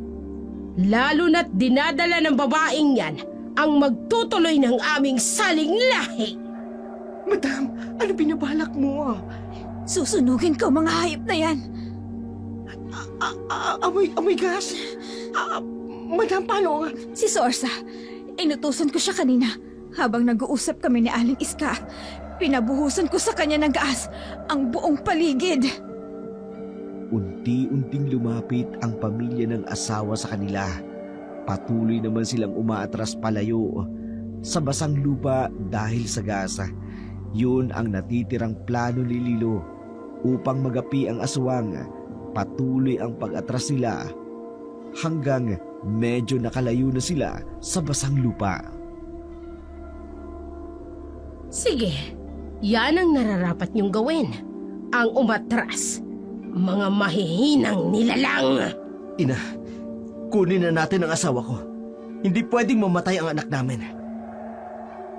Lalo na't dinadala ng babaeng yan ang magtutuloy ng aming saling lahi. Madam, ano binabalak mo? Susunugin ko mga hayop na yan. Amoy gas? Madam, paano? Si Sorsa, inutusan ko siya kanina habang nag-uusap kami ni Aling Iska. Pinabuhusan ko sa kanya ng gas ang buong paligid. Unti-unting lumapit ang pamilya ng asawa sa kanila. Patuloy naman silang umaatras palayo sa basang lupa dahil sa gasa. Yun ang natitirang plano ni Lilo upang magapi ang aswang. Patuloy ang pag-atras nila hanggang medyo nakalayo na sila sa basang lupa. Sige, yan ang nararapat niyong gawin. Ang umatras. Mga mahihinang nilalang. Ina, kunin na natin ang asawa ko. Hindi pwedeng mamatay ang anak namin.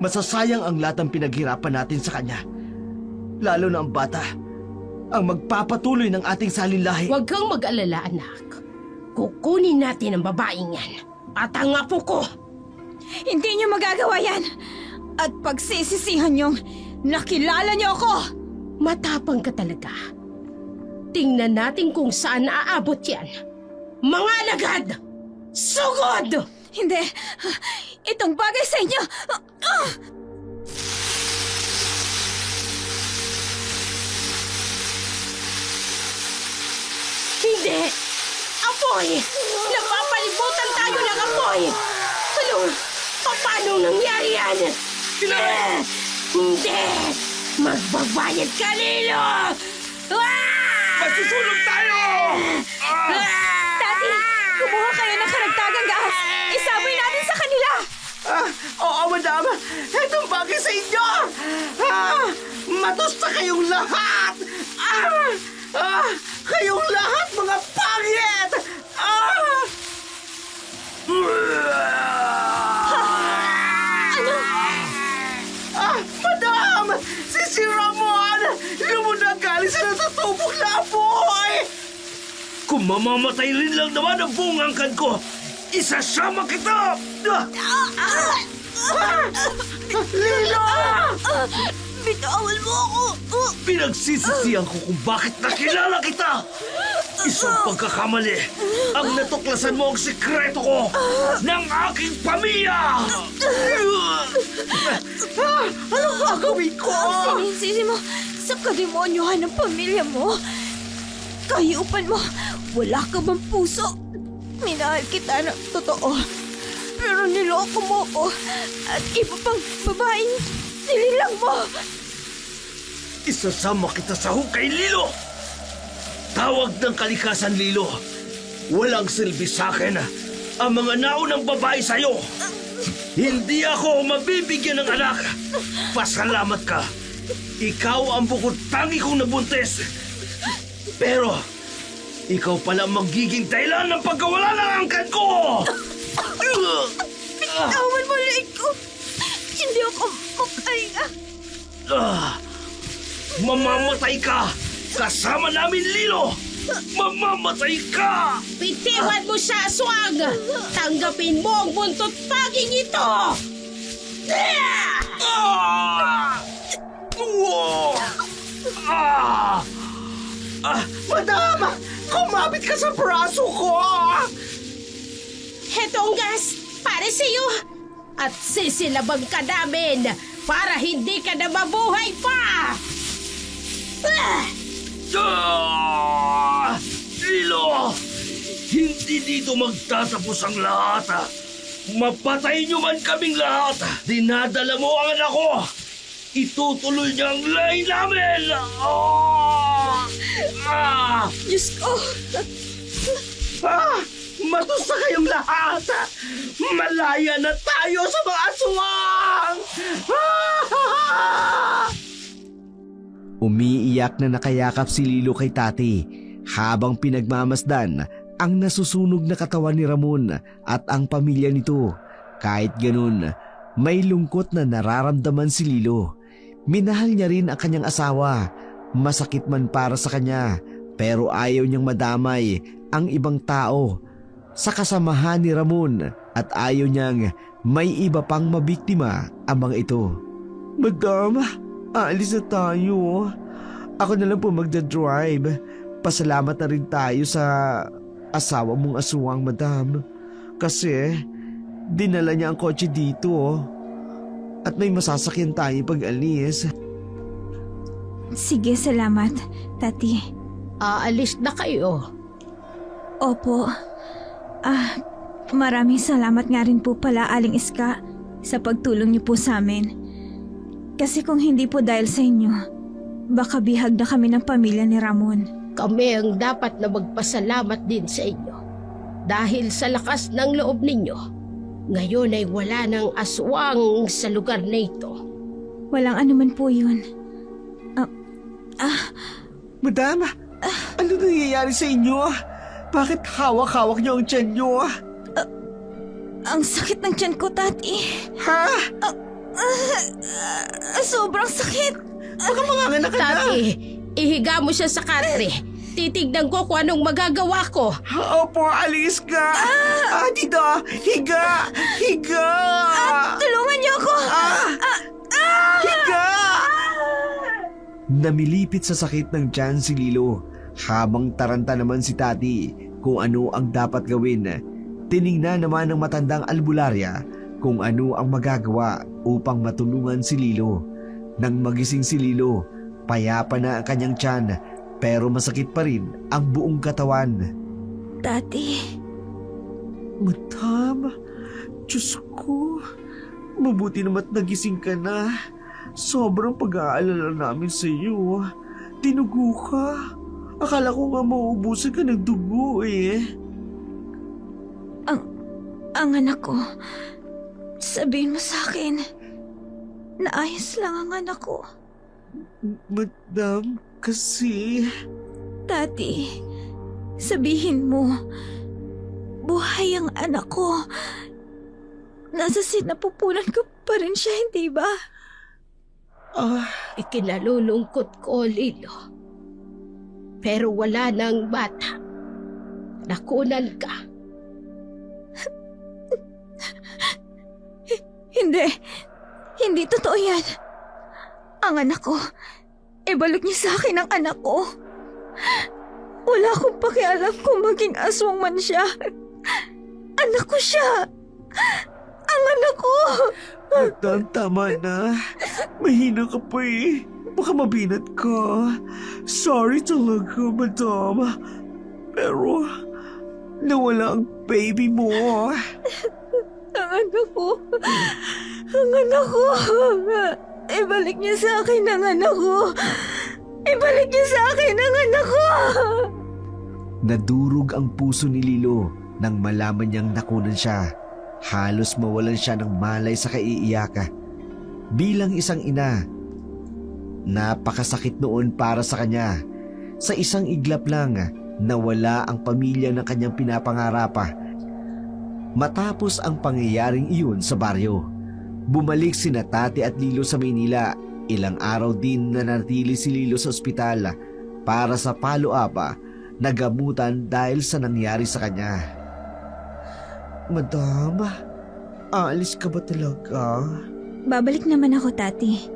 Masasayang ang lahat ng pinaghirapan natin sa kanya. Lalo na ang bata, ang magpapatuloy ng ating salinlahi. Huwag kang mag-alala, anak. Kukunin natin ang babaeng yan at ang apo ko. Hindi niyo magagawa yan. At pagsisisihan niyong nakilala niyo ako. Matapang ka talaga. Tingnan natin kung saan aabot yan. Mga alagad! Sugod! Hindi. Itong bagay sa inyo. Hindi! Apoy! Napapalibutan tayo ng apoy! Ano? Paano nangyari yan? Hindi! Magbabayad ka, Lilo! Masusunog tayo! Daddy, kumuha kayo ng karagdagang gas. Isaboy natin sa kanila. Oo, madam. Itong bagay sa inyo. Matusta kayong lahat. Kayong lahat, mga pangit. Ano? Madam! Si Ramon! Lumunagaling sa natutubog na apoy! Kung mamamatay rin lang naman ang buong angkan ko, isasama kita! Lilo! Bitawan mo ako. Pinagsisisihan ko kung bakit nakilala kita! Isang pagkakamali ang natuklasan mo ang sikreto ko ng aking pamilya! Anong gagawin ko? Sinisisi mo sa kademonyohan ng pamilya mo. Kahiyupan mo, wala ka bang puso? Minahal kita ng totoo. Pero niloko mo ko at iba pang babaeng nililang mo. Isasama kita sa hukay, Lilo! Tawag ng kalikasan, Lilo. Walang silbi sa akin ang mga naunang babae sa'yo. Hindi ako mabibigyan ng anak. Pasalamat ka. Ikaw ang bukod tangi kong nabuntis. Pero, ikaw pala ang magiging dahilan ng pagkawala ng angkan ko! Bitawan mo, Leiko. Hindi ako makahinga. Mamamatay ka! Kasama namin, Lilo! Mamamatay ka! Bitiwan mo siya, Aswang! Tanggapin mo ang buntot paging ito! Madam! Kumapit ka sa braso ko! Heto ang gas para sa iyo! At sisilabang ka namin para hindi ka na mabuhay pa! Lilo! Hindi dito magtatapos ang lahat. Mapatay niyo man kaming lahat. Dinadala mo ang anak ko. Itutuloy niya ang lahi namin. Diyos ko. Matusta kayong lahat! Malaya na tayo sa mga aswang! Umiiyak na nakayakap si Lilo kay Tati habang pinagmamasdan ang nasusunog na katawan ni Ramon at ang pamilya nito. Kahit ganun, may lungkot na nararamdaman si Lilo. Minahal niya rin ang kanyang asawa. Masakit man para sa kanya, pero ayaw niyang madamay ang ibang tao sa kasamahan ni Ramon at ayaw niyang may iba pang mabiktima ang mga ito. Madam, aalis na tayo. Ako na lang po magdadrive. Pasalamat na rin tayo sa asawa mong aswang, madam. Kasi dinala niya ang kotse dito. At may masasakyan tayo pag alis. Sige, salamat, Tati. Aalis na kayo. Opo. Maraming salamat nga rin po pala, Aling Iska, sa pagtulong niyo po sa amin. Kasi kung hindi po dahil sa inyo, baka bihag na kami ng pamilya ni Ramon. Kami ang dapat na magpasalamat din sa inyo. Dahil sa lakas ng loob ninyo, ngayon ay wala ng aswang sa lugar na ito. Walang anuman po yun. Madam, ano nangyayari sa inyo? Bakit hawak-hawak niyo ang tiyan niyo? Ang sakit ng tiyan ko, Tati. Ha? Sobrang sakit. Baka manganganak ka na. Tati, ihiga mo siya sa katre. Titignan ko kung anong magagawa ko. Opo, alis ka. Dito, higa. Higa. Tulungan niyo ako. Higa. Namilipit sa sakit ng tiyan si Lilo habang taranta naman si Tati kung ano ang dapat gawin. Tiningnan naman ng matandang albularya kung ano ang magagawa upang matulungan si Lilo. Nang magising si Lilo, payapa na ang kanyang tiyan pero masakit pa rin ang buong katawan. Tati, Madam, Diyos ko, mabuti naman at nagising ka na. Sobrang pag-aalala namin sa iyo. Tinugo ka. Akala ko nga mauubusan ka ng dugo eh. ang anak ko. Sabihin mo sa akin, naayos lang ang anak ko. Madam, kasi... Tati, sabihin mo, buhay ang anak ko. Nasa sinapupunan ko pa rin siya, hindi ba? Ikinalulungkot ko, Lilo. Pero wala na ang bata. Nakunan ka. Hindi totoo yan. Ang anak ko, ibalik niya sa akin ang anak ko. Wala akong pakialam kung maging aswang man siya. Anak ko siya. Ang anak ko. Madam, tama na. Mahina ka pa eh. Baka mabinat ka. Sorry talaga, madam. Pero, nawala ang baby mo. Ang anak ko. Ang anak ko. Ibalik niya sa akin ang anak ko. Ibalik niya sa akin ang anak ko. Nadurog ang puso ni Lilo nang malaman niyang nakunan siya. Halos mawalan siya ng malay sa kaiiyak. Bilang isang ina, napakasakit noon para sa kanya. Sa isang iglap lang, nawala ang pamilya ng kanyang pinapangarap. Matapos ang pangyayaring iyon sa baryo, bumalik sina Tati at Lilo sa Maynila. Ilang araw din nanatili si Lilo sa ospital para sa follow-up na gamutan dahil sa nangyari sa kanya. Madam, aalis ka ba talaga? Babalik naman ako, Tati.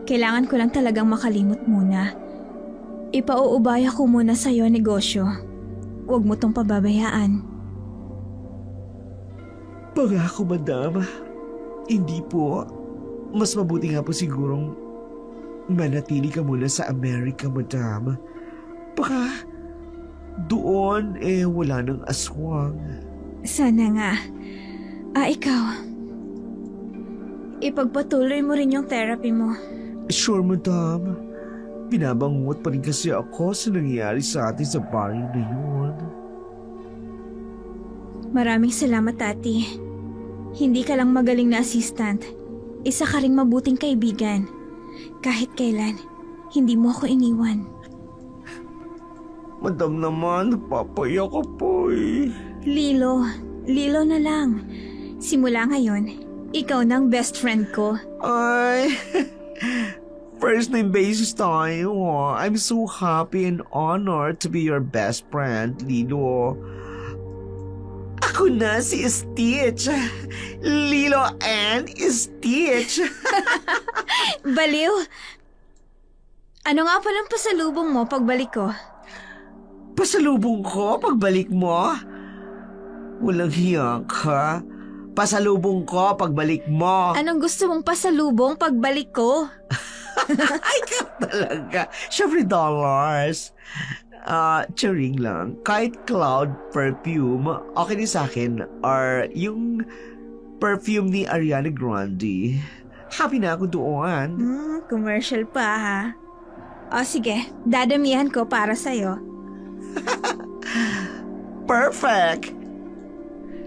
Kailangan ko lang talagang makalimot muna. Ipauubaya ko muna sa'yo ang negosyo. Huwag mo tong pababayaan. Pangako, madam. Hindi po. Mas mabuti nga po sigurong manatili ka muna sa Amerika, madam. Baka doon wala ng aswang. Sana nga. Ikaw. Ipagpatuloy mo rin yung therapy mo. Sure, madam. Binabangot pa rin kasi ako sa nangyari sa atin sa baryo na yun. Maraming salamat, Tati. Hindi ka lang magaling na assistant. Isa ka ring mabuting kaibigan. Kahit kailan, hindi mo ako iniwan. Madam naman, napapayak ko po eh. Lilo na lang. Simula ngayon, ikaw nang best friend ko. Ay, first name basis tayo. I'm so happy and honored to be your best friend, Lilo. Ako na si Stitch. Lilo and Stitch. Baliw! Ano nga palang pasalubong mo pagbalik ko? Pasalubong ko pagbalik mo? Walang hiya ka. Pasalubong ko pagbalik mo. Anong gusto mong pasalubong pagbalik ko? Ay, ka talaga. Siyempre dollars. Charing lang. Kahit cloud perfume, okay din sa akin. Or yung perfume ni Ariana Grande. Happy na ako doon. Commercial pa ha. O sige, dadamihan ko para sa'yo. Perfect!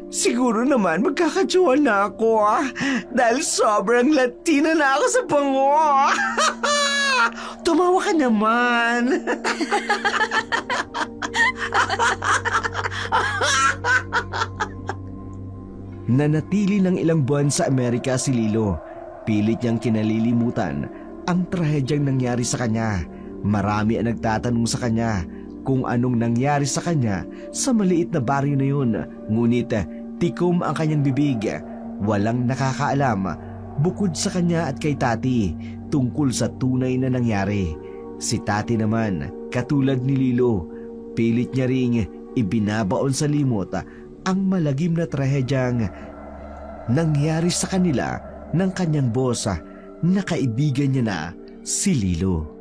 Siguro naman magkakajowa na ako dahil sobrang Latina na ako sa bango. Tumawa ka naman. Nanatili ng ilang buwan sa Amerika si Lilo. Pilit niyang kinalilimutan ang trahedyang nangyari sa kanya. Marami ang nagtatanong sa kanya kung anong nangyari sa kanya sa maliit na baryo na yun. Ngunit tikom ang kanyang bibig. Walang nakakaalam bukod sa kanya at kay Tati tungkol sa tunay na nangyari. Si Tati naman, katulad ni Lilo, pilit niya ring ibinabaon sa limot ang malagim na trahedyang nangyari sa kanila ng kanyang boss na kaibigan niya na si Lilo.